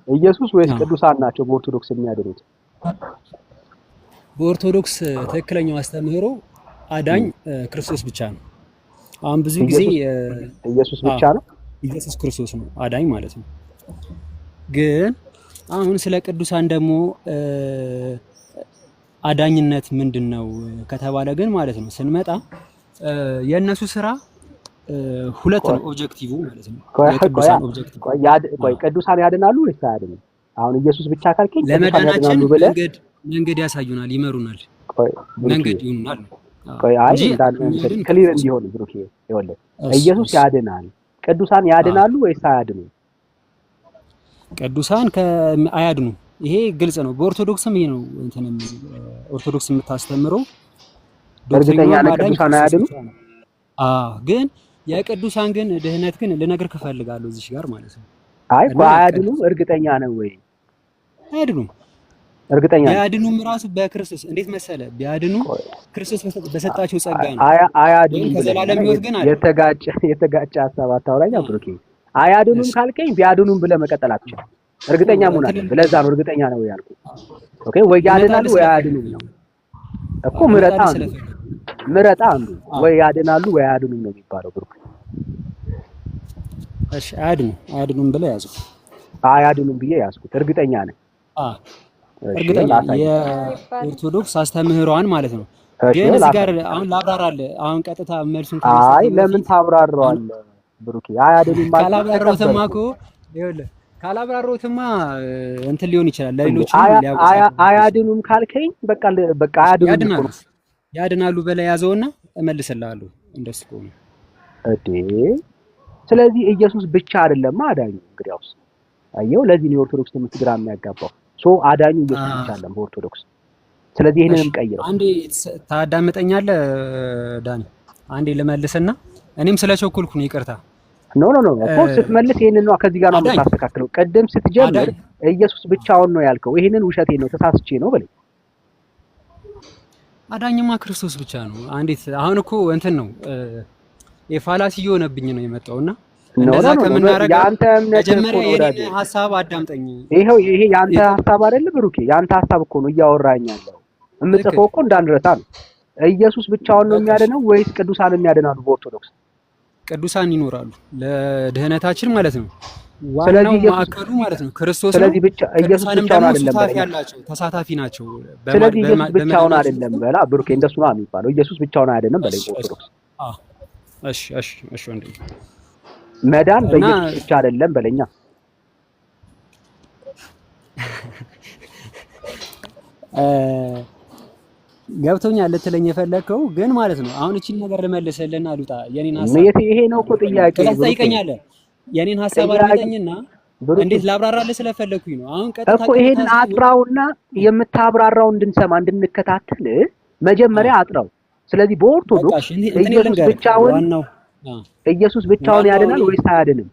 ኢየሱስ ወይስ ቅዱሳን ናቸው በኦርቶዶክስ የሚያድኑት? በኦርቶዶክስ ትክክለኛው አስተምህሮ አዳኝ ክርስቶስ ብቻ ነው። አሁን ብዙ ጊዜ ኢየሱስ ብቻ ነው፣ ኢየሱስ ክርስቶስ ነው አዳኝ ማለት ነው። ግን አሁን ስለ ቅዱሳን ደግሞ አዳኝነት ምንድነው ከተባለ ግን ማለት ነው ስንመጣ የእነሱ ስራ ሁለት ነው ኦብጀክቲቭ ማለት ነው። የቅዱሳን ኦብጀክቲቭ ቅዱሳን ያድናሉ ወይስ አያድኑም? አሁን ኢየሱስ ብቻ ካልከኝ ለመዳናችን መንገድ ያሳዩናል፣ ይመሩናል፣ መንገድ ይሆኑናል። አይ እንዳንተ ክሊር እንዲሆን ብሩክ ይወልድ ኢየሱስ ያድናል። ቅዱሳን ያድናሉ ወይስ አያድኑም? ቅዱሳን አያድኑ። ይሄ ግልጽ ነው። በኦርቶዶክስም ይሄ ነው እንትንም ኦርቶዶክስ የምታስተምረው እርግጠኛ ነኝ ቅዱሳን አያድኑ። ግን የቅዱሳን ግን ድህነት ግን ልነግርህ እፈልጋለሁ እዚህ ጋር ማለት ነው። አይ አያድኑም። እርግጠኛ ነው ወይ? አያድኑም። እርግጠኛ ነኝ። አያድኑም ራሱ በክርስቶስ እንዴት መሰለ ቢያድኑ ክርስቶስ በሰጣቸው ጸጋ ነው። አያድኑም። ከዘላለም ሕይወት ግን የተጋጨ ሀሳብ አታውራኝ ብሩክ። አያድኑም ካልከኝ ቢያድኑም ብለህ መቀጠል አትችልም። እርግጠኛ መሆን አለብህ። ለዛ ነው እርግጠኛ ነው ያልኩህ። ኦኬ ወይ ያድናሉ ወይ አያድኑም ነው እኮ። ምረጣ አንዱ ወይ ያድናሉ ወይ አያድኑም ነው የሚባለው ብሩክ። እሺ አያድኑም ብለህ ያዙ። አያድኑም ብዬ ያዝኩት። እርግጠኛ ነኝ። እርግጠኛ የኦርቶዶክስ አስተምህሯን ማለት ነው። ግን እዚህ ጋር አሁን ላብራራለህ። አሁን ቀጥታ መልሱን አይ ለምን ታብራራዋለህ ብሩክ? አያድኑም ማለት ካላብራራሁትማ እኮ ይኸውልህ ካላብራራሁትማ እንትን ሊሆን ይችላል ለሌሎች አያድኑም ካልከኝ በቃ ያድናሉ በላይ ያዘውና እመልስልሃለሁ እንደሱ ከሆነ ስለዚህ ኢየሱስ ብቻ አይደለም አዳኙ። እንግዲያውስ አየው ለዚህ ነው ኦርቶዶክስ ትምህርት ግራ የሚያጋባው። አዳኙ ኢየሱስ ብቻ አይደለም በኦርቶዶክስ። ስለዚህ ይሄንንም ቀይረው። አንዴ ታዳምጠኛለህ ዳኒ? አንዴ ልመልስና እኔም ስለቸኮልኩ ነው ይቅርታ። ኖ እኮ ስትመልስ ይሄንን ነው ከዚህ ጋር ነው የምታስተካክለው። ቀደም ስትጀምር ኢየሱስ ብቻውን ነው ያልከው። ይሄንን ውሸቴ ነው ተሳስቼ ነው በለኝ። አዳኝማ ክርስቶስ ብቻ ነው። አንዴት አሁን እኮ እንትን ነው የፋላሲ የሆነብኝ ነው የመጣውና እንደዛ ከምናረጋ ያንተ እምነት መጀመሪያ የኔን ሐሳብ አዳምጠኝ። ይሄ ያንተ ሐሳብ አይደለ ብሩኬ? ያንተ ሐሳብ እኮ ነው እያወራኝ ያለው። እምጽፈው እኮ እንዳንረሳ ነው። ኢየሱስ ብቻውን ነው የሚያድነው ወይስ ቅዱሳን የሚያድናሉ በኦርቶዶክስ? ቅዱሳን ይኖራሉ ለድህነታችን ማለት ነው። ዋናው ማዕከሉ ማለት ነው ክርስቶስ ነው። ስለዚህ ብቻ ኢየሱስ ብቻውን አይደለም ተሳታፊ ናቸው። ስለዚህ ኢየሱስ ብቻውን አይደለም በላ ብሩኬ፣ እንደሱ ነው የሚባለው። ኢየሱስ ብቻውን አይደለም በላይ ኦርቶዶክስ። እሺ ወንድም መዳን በኢየሱስ ብቻ አይደለም በለኛ። ገብቶኛል ልትለኝ የፈለከው ግን ማለት ነው። አሁን እቺን ነገር ልመልስልህና አሉጣ የኔን ሐሳብ ይሄ ነው እኮ ጥያቄ። ትጠይቀኛለህ የኔን ሐሳብ አድምጠኝና እንዴት ላብራራልህ ስለፈለኩኝ ነው። አሁን ቀጥታ እኮ ይሄን አጥራውና የምታብራራው እንድንሰማ እንድንከታተል መጀመሪያ አጥራው። ስለዚህ በኦርቶዶክስ ኢየሱስ ብቻውን ያድናል ወይስ አያድንም?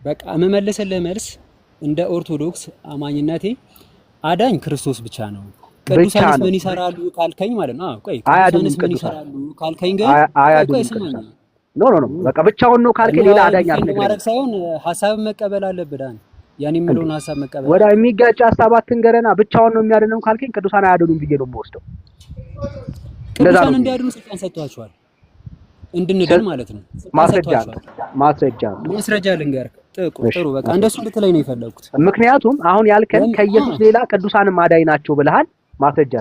በቃ የምመልስልህ መልስ እንደ ኦርቶዶክስ አማኝነቴ አዳኝ ክርስቶስ ብቻ ነው። ቅዱሳንስ ምን ይሰራሉ ካልከኝ ማለት ነው። ቆይ ቅዱሳንስ ምን ይሰራሉ ካልከኝ ግን ቆይ ስማኝ። ኖ በቃ ብቻውን ነው ካልከኝ ሌላ አዳኝ አትነግረኝ ማለት ሳይሆን ሐሳብን መቀበል አለብህ ዳን። ያን የሚለውን ሐሳብ መቀበል ወዳ የሚጋጭ ሐሳብ አትንገረና። ብቻውን ነው የሚያድነው ካልከኝ ቅዱሳን አያድኑም ብዬ ነው የምወስደው። ቅዱሳን እንዲያድኑ ስልጣን ሰጥቷቸዋል እንድንድን ማለት ነው። ማስረጃ ልንገርህ። ጥሩ በቃ እንደሱ ልትለኝ ነው የፈለኩት። ምክንያቱም አሁን ያልከን ከኢየሱስ ሌላ ቅዱሳንም አዳኝ ናቸው ብለሃል። ማስረጃ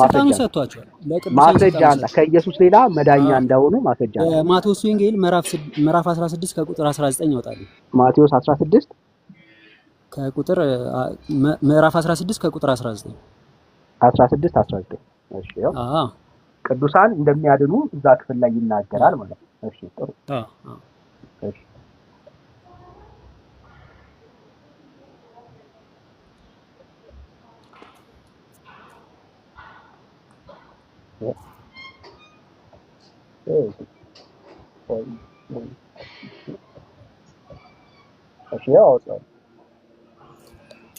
ስልጣኑ ሰጥቷቸዋል ለቅዱሳን ማስረጃ አለ። ከኢየሱስ ሌላ መዳኛ እንደሆኑ ማስረጃ አለ። ማቴዎስ ወንጌል ምዕራፍ 16 ከቁጥር 19 ያወጣል። ማቴዎስ 16 ከቁጥር ምዕራፍ 16 ከቁጥር 19 እሺ ያው ቅዱሳን እንደሚያድኑ እዛ ክፍል ላይ ይናገራል ማለት ነው። እሺ ጥሩ እሺ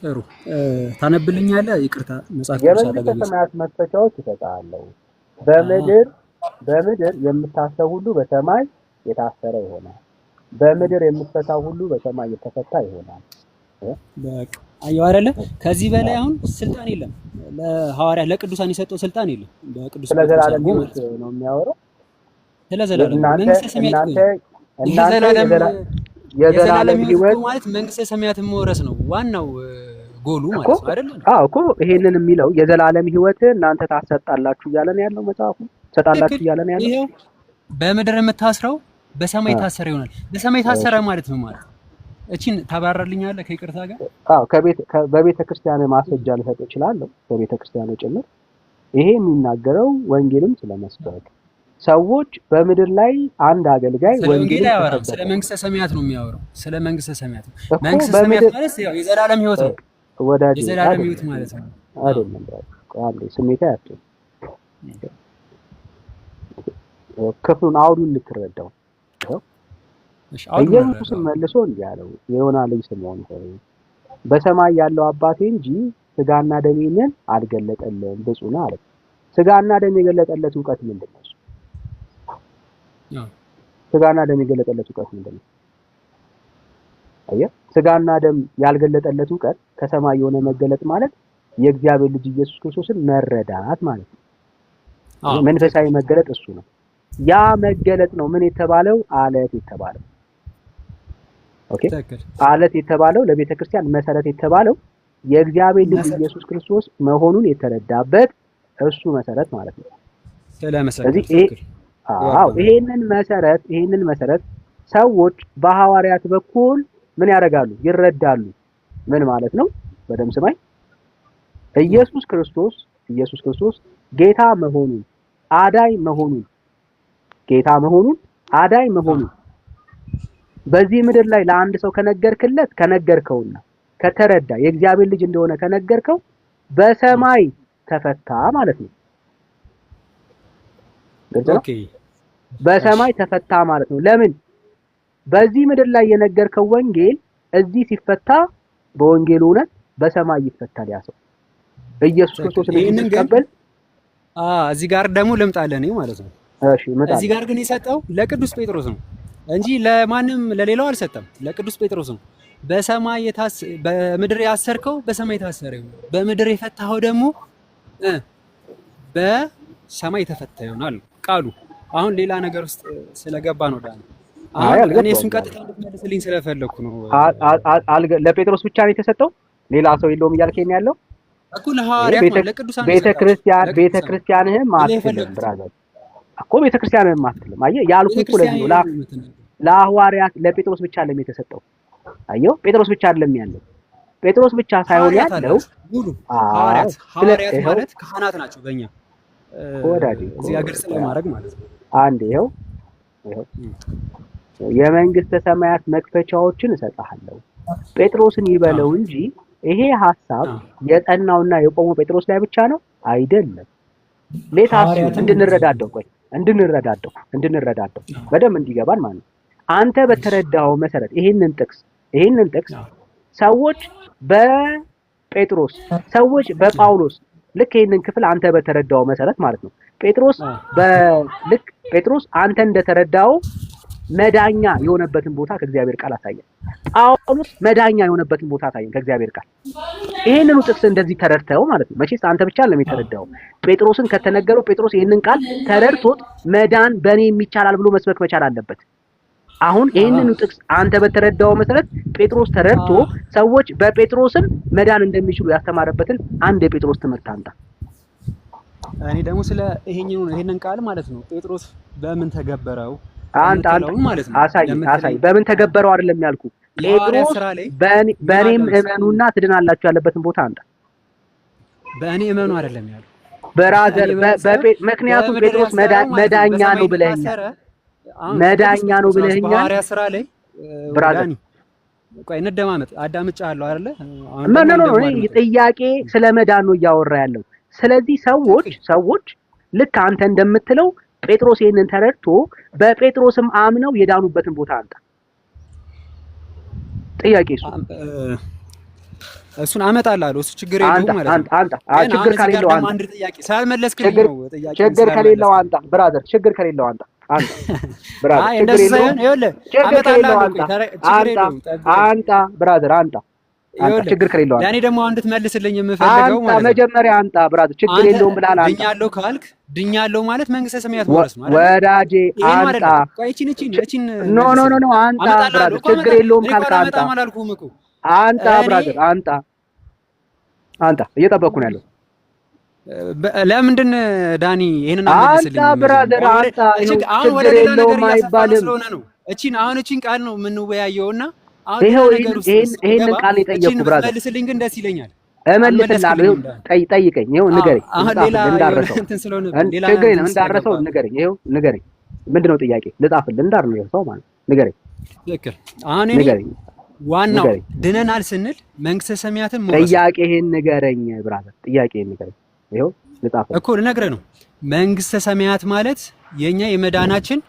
ጥሩ ታነብልኛለህ? ይቅርታ መጽሐፍ ሰማያት መክፈቻዎች እሰጥሃለሁ። በምድር የምታሰው ሁሉ በሰማይ የታሰረ ይሆናል፣ በምድር የምትፈታው ሁሉ በሰማይ የተፈታ ይሆናል። በቃ አየው አይደለ? ከዚህ በላይ አሁን ስልጣን የለም ለሐዋርያ ለቅዱሳን የሰጠው ስልጣን የለም። በቅዱስ ስለ ዘላለም ሕይወት ነው የሚያወራው። ስለ ዘላለም መንግስተ ሰማያት የዘላለም ሕይወት ማለት መንግስተ ሰማያትን መውረስ ነው ዋናው ጎሉ ማለት ነው አይደል? አዎ እኮ ይሄንን የሚለው የዘላለም ሕይወት እናንተ ታሰጣላችሁ እያለ ነው ያለው መጽሐፉ። ሰጣላችሁ እያለ ነው ያለው። ይሄው በምድር የምታስረው በሰማይ ታሰረ ይሆናል። በሰማይ ታሰረ ማለት ነው ማለት እቺን ታባራልኛለህ ከይቅርታ ጋር? አዎ በቤተ ክርስቲያን ማስረጃ ልሰጥ እችላለሁ፣ በቤተ ክርስቲያኑ ጭምር። ይሄ የሚናገረው ወንጌልም ስለመስበክ ሰዎች በምድር ላይ አንድ አገልጋይ ወንጌል ያወራል። ስለ መንግስተ ሰማያት ነው የሚያወራው። ስለ መንግስተ ሰማያት መንግስተ ሰማያት ማለት ያው የዘላለም ሕይወት ነው። ወዳጅ የዘላለም ሕይወት ማለት ነው አይደለም። አንዴ ስሜታ ያቸው ክፍሉን አውዱን ልትረዳው ኢየሱስም መልሶ እንዲህ አለው፣ የዮና ልጅ ስምዖን ሆይ በሰማይ ያለው አባቴ እንጂ ስጋና ደም ይህንን አልገለጠልህም ብፁዕ ነህ አለ። ስጋና ደም የገለጠለት እውቀት ምንድን ነው? ስጋና ደም የገለጠለት እውቀት ምንድን ነው? አየህ፣ ስጋና ደም ያልገለጠለት እውቀት ከሰማይ የሆነ መገለጥ ማለት የእግዚአብሔር ልጅ ኢየሱስ ክርስቶስን መረዳት ማለት ነው። መንፈሳዊ መገለጥ እሱ ነው። ያ መገለጥ ነው ምን የተባለው? አለት የተባለው። ኦኬ፣ አለት የተባለው ለቤተ ክርስቲያን መሰረት የተባለው የእግዚአብሔር ልጅ ኢየሱስ ክርስቶስ መሆኑን የተረዳበት እሱ መሰረት ማለት ነው። ስለዚህ ይሄንን መሰረት ሰዎች በሐዋርያት በኩል ምን ያደርጋሉ? ይረዳሉ። ምን ማለት ነው? በደምብ ስማኝ። ኢየሱስ ክርስቶስ ጌታ መሆኑን አዳኝ መሆኑን በዚህ ምድር ላይ ለአንድ ሰው ከነገርከውና ከተረዳ የእግዚአብሔር ልጅ እንደሆነ ከነገርከው በሰማይ ተፈታ ማለት ነው። ኦኬ፣ በሰማይ ተፈታ ማለት ነው። ለምን? በዚህ ምድር ላይ የነገርከው ወንጌል እዚህ ሲፈታ በወንጌሉ እውነት በሰማይ ይፈታል ያ ሰው ኢየሱስ ክርስቶስ እንዲቀበል። እዚህ ጋር ደግሞ ልምጣለህ እኔ ማለት ነው። እሺ፣ እዚህ ጋር ግን የሰጠው ለቅዱስ ጴጥሮስ ነው እንጂ ለማንም ለሌላው አልሰጠም። ለቅዱስ ጴጥሮስ ነው። በምድር ያሰርከው በሰማይ ታሰረ ይሆናል፣ በምድር የፈታኸው ደግሞ በሰማይ ተፈታ ይሆናል ቃሉ። አሁን ሌላ ነገር ውስጥ ስለገባ ነው ዳን። አሁን እኔ እሱን ቀጥታ እንድትመልስልኝ ስለፈለኩ ነው። ለጴጥሮስ ብቻ ነው የተሰጠው፣ ሌላ ሰው የለውም እያልከኝ ያለው እኮ ለሐዋርያት ነው፣ ለቅዱሳን ቤተክርስቲያንህም አትልም ብራዘር እኮ ቤተክርስቲያንህም አትልም። አየህ ያልኩህ እኮ ለዚህ ነው ለሐዋርያት ለጴጥሮስ ብቻ አይደለም የተሰጠው። አየው ጴጥሮስ ብቻ አይደለም ያለው፣ ጴጥሮስ ብቻ ሳይሆን ያለው ሙሉ ሐዋርያት ማለት ካህናት ናቸው በእኛ ወዳጅ እዚህ ሀገር ስለማድረግ ማለት ነው። አንድ ይኸው የመንግስተ ሰማያት መክፈቻዎችን እሰጥሃለሁ ጴጥሮስን ይበለው እንጂ ይሄ ሐሳብ የጠናውና የቆመው ጴጥሮስ ላይ ብቻ ነው አይደለም። ሌታስ እንድንረዳደው በደንብ እንዲገባን ማለት ነው። አንተ በተረዳው መሰረት ይሄንን ጥቅስ ሰዎች በጴጥሮስ ሰዎች በጳውሎስ ልክ ይሄንን ክፍል አንተ በተረዳው መሰረት ማለት ነው ጴጥሮስ አንተ እንደተረዳው መዳኛ የሆነበትን ቦታ ከእግዚአብሔር ቃል አሳየን። ጳውሎስ መዳኛ የሆነበትን ቦታ አሳየን ከእግዚአብሔር ቃል። ይሄንኑ ጥቅስ እንደዚህ ተረድተው ማለት ነው። መቼስ አንተ ብቻ አይደለም የተረዳው። ጴጥሮስን ከተነገረው ጴጥሮስ ይሄንን ቃል ተረድቶት መዳን በእኔ የሚቻላል ብሎ መስበክ መቻል አለበት። አሁን ይሄንኑ ጥቅስ አንተ በተረዳው መሰረት ጴጥሮስ ተረድቶ ሰዎች በጴጥሮስም መዳን እንደሚችሉ ያስተማረበትን አንድ የጴጥሮስ ትምህርት አምጣ። እኔ ደግሞ ስለ ይሄንን ቃል ማለት ነው ጴጥሮስ በምን ተገበረው አንተ ማለት ነው አሳይ በምን ተገበረው አይደለም ያልኩ። ጴጥሮስ በእኔም እመኑና ትድናላችሁ ያለበትን ቦታ አንተ በእኔ እመኑ አይደለም ያልኩ ብራዘር። ምክንያቱም ጴጥሮስ መዳኛ ነው ብለኸኛል። ሐዋርያ ስራ ላይ ብራዘር ቆይ እንደማመጥ አዳምጫለሁ አይደለ? ጥያቄ ስለ መዳን ነው እያወራ ያለው። ስለዚህ ሰዎች ልክ አንተ እንደምትለው ጴጥሮስ ይሄንን ተረድቶ በጴጥሮስም አምነው የዳኑበትን ቦታ አንተ ጥያቄ እሱን አመጣላለሁ። እሱ ችግር የለውም ማለት ነው። አንተ ችግር ከሌለው አንተ አንድ ጥያቄ ሳልመለስክልኝ ነው ጥያቄ ችግር ከሌለው አንተ ብራዘር ችግር ከሌለው አንተ ብራዘር ችግር የለውም። ብራዘር አንተ ችግር ከሌለው ያኔ ደግሞ እንድትመልስልኝ የምፈልገው ማለት ነው። መጀመሪያ አንተ ብራዘር ችግር የለውም ብለሃል። አንተ ድኛለሁ ካልክ ድኛለሁ ማለት መንግስተ ሰማያት ወረስ ማለት ወዳጄ አንተ እቺን ኖ አንተ ብራዘር ችግር የለውም ካልክ አንተ ብራዘር አንተ እየጠበቅኩ ነው ያለው። ለምንድን ዳኒ ይሄንን አመልስልኝ? አንተ ብራዘር አንተ አሁን ወደ ሌላ ነገር እያሰፋን ነው። እቺን ቃል ነው የምንወያየውና ይሄው ይሄንን ቃል የጠየቅኩ ብራዘር መልስልኝ፣ ግን ደስ ይለኛል። እመልስልሃለሁ። ጠይቀኝ። ይሄው ንገረኝ። እንዳረሰው ችግር የለም እንዳረሰው ንገረኝ። ይሄው ንገረኝ። ምንድነው ጥያቄ? ልጻፍልህ እንዳረሰው ማለት ንገረኝ። ትክክል። አሁን ንገረኝ። ዋናው ድነናል ስንል መንግስተ ሰማያትን ሞገስ ጥያቄህን ንገረኝ ብራዘር፣ ጥያቄህን ንገረኝ። ይሄው ልጻፍልህ እኮ ልነግርህ ነው። መንግስተ ሰማያት ማለት የኛ የመዳናችን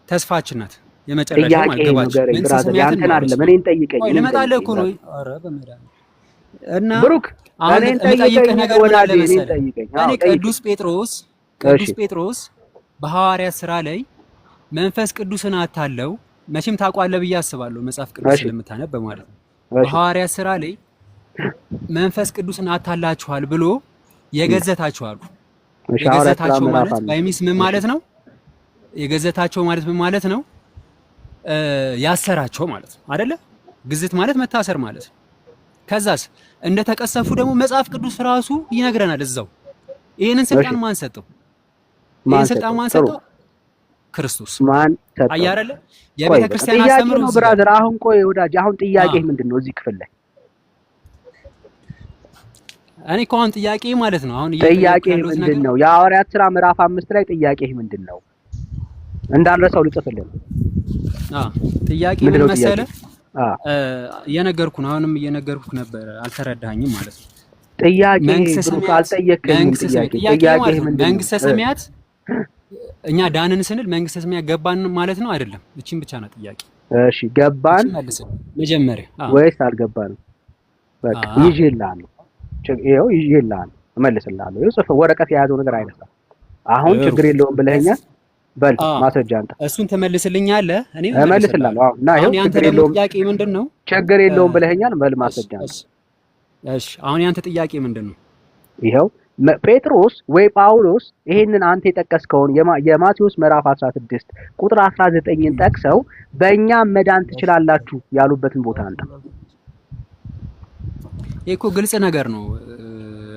ተስፋችን ናት። የመጨረሻው ማገባችን መንግስተ ሰማያትን አይደለም። እኔን ጠይቀኝ። ልመጣልህ እኮ ነው። ኧረ በመዳን እና ብሩክ እኔን ጠይቀኝ ነገር ወዳለ መሰለኝ። እኔ ቅዱስ ጴጥሮስ በሐዋርያት ሥራ ላይ መንፈስ ቅዱስን አታለው መቼም ታውቋለህ ብዬ አስባለሁ፣ መጽሐፍ ቅዱስ ስለምታነብ ማለት ነው። በሐዋርያት ሥራ ላይ መንፈስ ቅዱስን አታላችኋል ብሎ የገዘታቸው አሉ። የገዘታቸው ማለት ባይሚስ ምን ማለት ነው? የገዘታቸው ማለት ምን ማለት ነው? ያሰራቸው ማለት ነው አይደለ? ግዝት ማለት መታሰር ማለት ነው። ከዛስ እንደተቀሰፉ ደግሞ መጽሐፍ ቅዱስ ራሱ ይነግረናል እዛው። ይሄንን ስልጣን ማን ሰጠው? ይሄን ስልጣን ማን ሰጠው? ክርስቶስ። ማን ሰጠው? አይ አይደለ? የቤተ ክርስቲያን አስተምሮ ነው ብራዘር። አሁን ቆይ ወዳጅ፣ አሁን ጥያቄህ ምንድነው እዚህ ክፍል ላይ? እኔ እኮ አሁን ጥያቄ ማለት ነው አሁን ጥያቄህ ምንድነው? የሐዋርያት ሥራ ምዕራፍ 5 ላይ ጥያቄህ ምንድነው? እንዳልረሳው ልጽፍልህ። ጥያቄ ምን መሰለህ? እየነገርኩ ነው፣ አሁንም እየነገርኩ ነበር፣ አልተረዳኸኝም ማለት ነው። ጥያቄ ብሩክ አልጠየቅከኝም። ጥያቄ ምንድነው? መንግስተ ሰማያት እኛ ዳንን ስንል መንግስተ ሰማያት ገባን ማለት ነው አይደለም? እቺን ብቻ ነው ጥያቄ። እሺ ገባን መጀመሪያ ወይስ አልገባንም? በቃ ይዤልሃለሁ፣ ይኸው ይዤልሃለሁ፣ እመልስልሃለሁ። ይኸው ጽፈህ ወረቀት የያዘው ነገር አይነሳም። አሁን ችግር የለውም ብለኸኛል። በል ማስረጃ አንተ እሱን ትመልስልኛለህ፣ እኔ እመልስልሃለሁ። አዎ እና ይኸው ችግር የለውም። ጥያቄ ምንድነው? ችግር የለውም ብለኸኛል። በል ማስረጃ አንተ። እሺ አሁን ያንተ ጥያቄ ምንድነው? ይኸው ጴጥሮስ ወይ ጳውሎስ ይሄንን አንተ የጠቀስከውን የማቴዎስ ምዕራፍ 16 ቁጥር 19ን ጠቅሰው በእኛ መዳን ትችላላችሁ ያሉበትን ቦታ አንተ። ይሄ እኮ ግልጽ ነገር ነው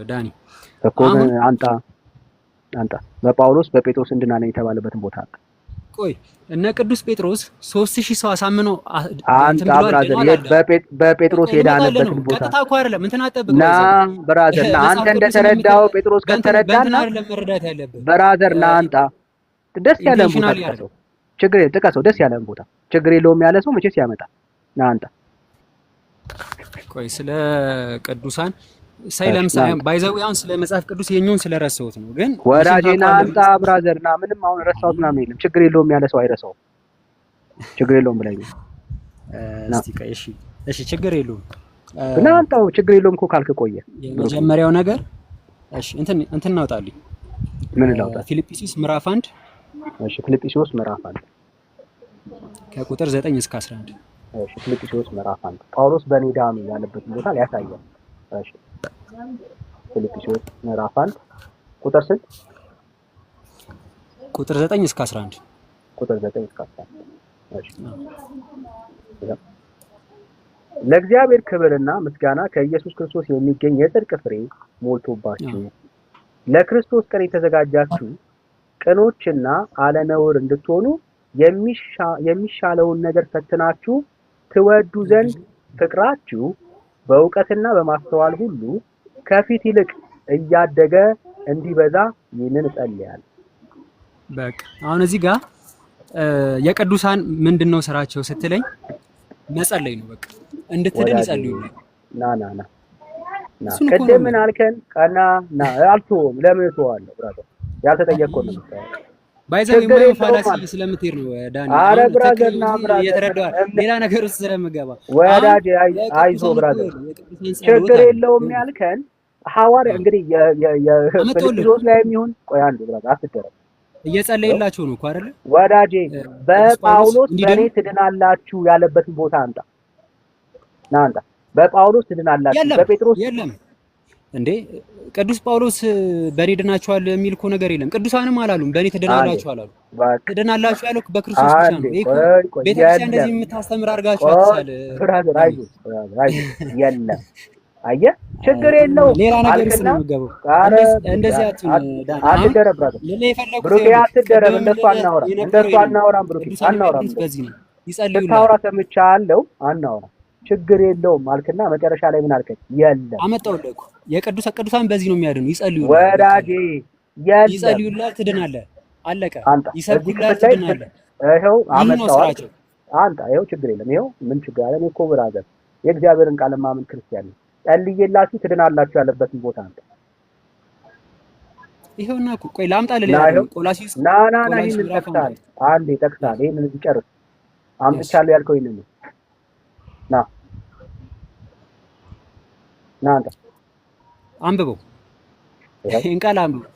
ዳኒ እኮ አንተ በጳውሎስ በጴጥሮስ እንድናለን የተባለበትን ቦታ አንተ። ቆይ እነ ቅዱስ ጴጥሮስ 3000 ሰው አሳምነው አንተ ብራዘር በጴጥሮስ የዳነበትን ቦታ ቀጥታ እኮ አይደለም እንትን አጠብቅ ና ብራዘር ና አንተ እንደተረዳው ጴጥሮስ ከተረዳና መረዳት ያለበት ብራዘር ና አንተ ደስ ያለን ቦታ ጥቀሰው። ችግር የለም ጥቀሰው፣ ደስ ያለን ቦታ ችግር የለውም ያለ ሰው መቼስ ያመጣ ና አንተ። ቆይ ስለ ቅዱሳን ሳይለምሳይ ባይዘው ያውን ስለ መጽሐፍ ቅዱስ የኛውን ስለረሳሁት ነው። ግን ወዳጄና አንተ ብራዘርና ምንም አሁን ረሳሁት ምናምን የለም። ችግር የለውም ያለ ሰው አይረሳውም። ችግር የለውም ብለኝ እስቲ ቆይ እሺ ችግር የለውም እና አንተው ችግር የለውም እኮ ካልክ ቆየ። የመጀመሪያው ነገር እሺ እንትን እናውጣልኝ። ምን እናውጣ? ፊልጵስዩስ ምዕራፍ 1 እሺ ፊልጵስዩስ ምዕራፍ 1 ከቁጥር 9 እስከ 11 እሺ ፊልጵስዩስ ምዕራፍ 1 ጳውሎስ በኔ ዳኑ ያለበትን ቦታ ያሳያል። እሺ ፊልጵስዩስ ምዕራፍ 1 ቁጥር ስንት? ቁጥር 9 እስከ 11 ቁጥር 9 እስከ 11 እሺ ለእግዚአብሔር ክብርና ምስጋና ከኢየሱስ ክርስቶስ የሚገኝ የጽድቅ ፍሬ ሞልቶባችሁ ለክርስቶስ ቀን የተዘጋጃችሁ ቅኖችና አለነውር እንድትሆኑ የሚሻለውን ነገር ፈትናችሁ ትወዱ ዘንድ ፍቅራችሁ በእውቀትና በማስተዋል ሁሉ ከፊት ይልቅ እያደገ እንዲበዛ ይህንን እጸልያለሁ። በቃ አሁን እዚህ ጋር የቅዱሳን ምንድነው ስራቸው ስትለኝ መጸለይ ነው። በቃ እንድትድን ይጸልዩልኝ። ና ቅድም ምን አልከን? ቀና ና አልተውም። ለምን እተዋለሁ? ብራዘር ያልተጠየቅከው ነው የምታየው። ባይዘው የማይፋላሲ ስለምትሄድ ነው ዳኒ። አረ ብራዘር ና ብራዘር እየተረዳው ሌላ ነገር ውስጥ ስለምገባ ወዳጅ አይዞ ብራዘር ችግር የለውም ያልከን ሐዋርያ እንግዲህ የፊልጵስዩስ ላይ የሚሆን ቆይ አንዴ ብራዘር አትደረግ እየጸለየላችሁ ነው እኮ አይደለ ወዳጄ። በጳውሎስ በእኔ ትድናላችሁ ያለበትን ቦታ አንተ ና አንተ በጳውሎስ ትድናላችሁ፣ በጴጥሮስ የለም እንዴ ቅዱስ ጳውሎስ በእኔ ድናችኋል የሚል እኮ ነገር የለም። ቅዱሳንም አላሉም በእኔ ትድናላችሁ አላሉ። ትድናላችሁ ያለው በክርስቶስ ብቻ ነው። ቤተክርስቲያን እንደዚህ የምታስተምር አድርጋችሁ አትሳል። ብራዘር የለም አየህ፣ ችግር የለውም። ሌላ ነገር ነው የሚገባው። እንደዚህ አትደረብ ብራዘር፣ ብሩኬ አትደረብ። እንደሱ አናወራም ብሩኬ፣ አናወራም። በዚህ ነው ይጸልዩልኝ። ታውራ ሰምቻለሁ፣ አናወራም። ችግር የለውም አልክና መጨረሻ ላይ ምን አልከኝ? የለም አመጣሁልህ እኮ ቅዱሳን በዚህ ነው የሚያድኑ። ይጸልዩልህ ወዳጄ፣ የለም ይጸልዩልህ፣ ትድናለህ። አለቀ። ይሰብኩልህ፣ ትድናለህ። ይኸው አመጣሁ። አንተ ይኸው ችግር የለም። ይኸው ምን ችግር አለ? እኔ እኮ ብራዘር የእግዚአብሔርን ቃል ማመን ክርስቲያን ነኝ። ጸልዬላችሁ ትድናላችሁ ያለበትን ቦታ አንተ ይኸውና እኮ ቆይ ላምጣልህ። ቆላሲስ ና ይሄንን ጠቅሳል። አንዴ ጠቅሳል። ይሄንን ጨርስ። አምጥቻለሁ ያልከው ይሄንን ነው። ና አንተ አንብበው፣ ይሄን ቃል አንብበው።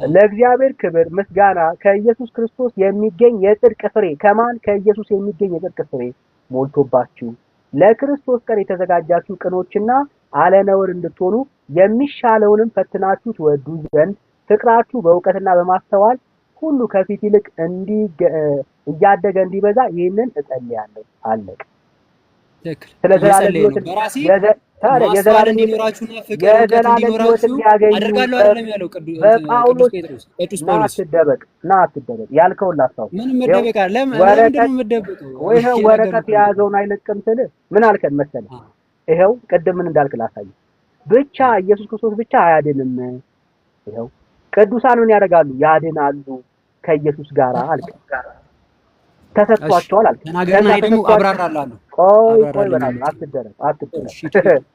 ለእግዚአብሔር ክብር ምስጋና ከኢየሱስ ክርስቶስ የሚገኝ የጽድቅ ፍሬ ከማን? ከኢየሱስ የሚገኝ የጽድቅ ፍሬ ሞልቶባችሁ ለክርስቶስ ቀን የተዘጋጃችሁ ቅኖችና አለነውር እንድትሆኑ የሚሻለውንም ፈትናችሁ ትወዱ ዘንድ ፍቅራችሁ በእውቀትና በማስተዋል ሁሉ ከፊት ይልቅ እያደገ እንዲበዛ ይህንን እጸልያለሁ። አለቀ። ስለዘላለም እንዲኖራችሁና ፍቅር እንዲኖራችሁ አደርጋለሁ አይደለም ያለው ቅዱስ ጳውሎስ። አትደበቅ ያልከውን ላስታውስ። ምን መደበቅ አለ? ለምን መደበቅ? ወረቀት የያዘውን አይለቅም ስል ምን አልከን መሰለህ? ይኸው ቅድም ምን እንዳልክ ላሳይ። ብቻ ኢየሱስ ክርስቶስ ብቻ አያድንም። ይኸው ቅዱሳን ምን ያደርጋሉ? ያድናሉ ከኢየሱስ ጋር አልክ። ተሰጥቷቸዋል አልክ። ተናገርና ደግሞ አብራራላለሁ። ቆይ በእናትህ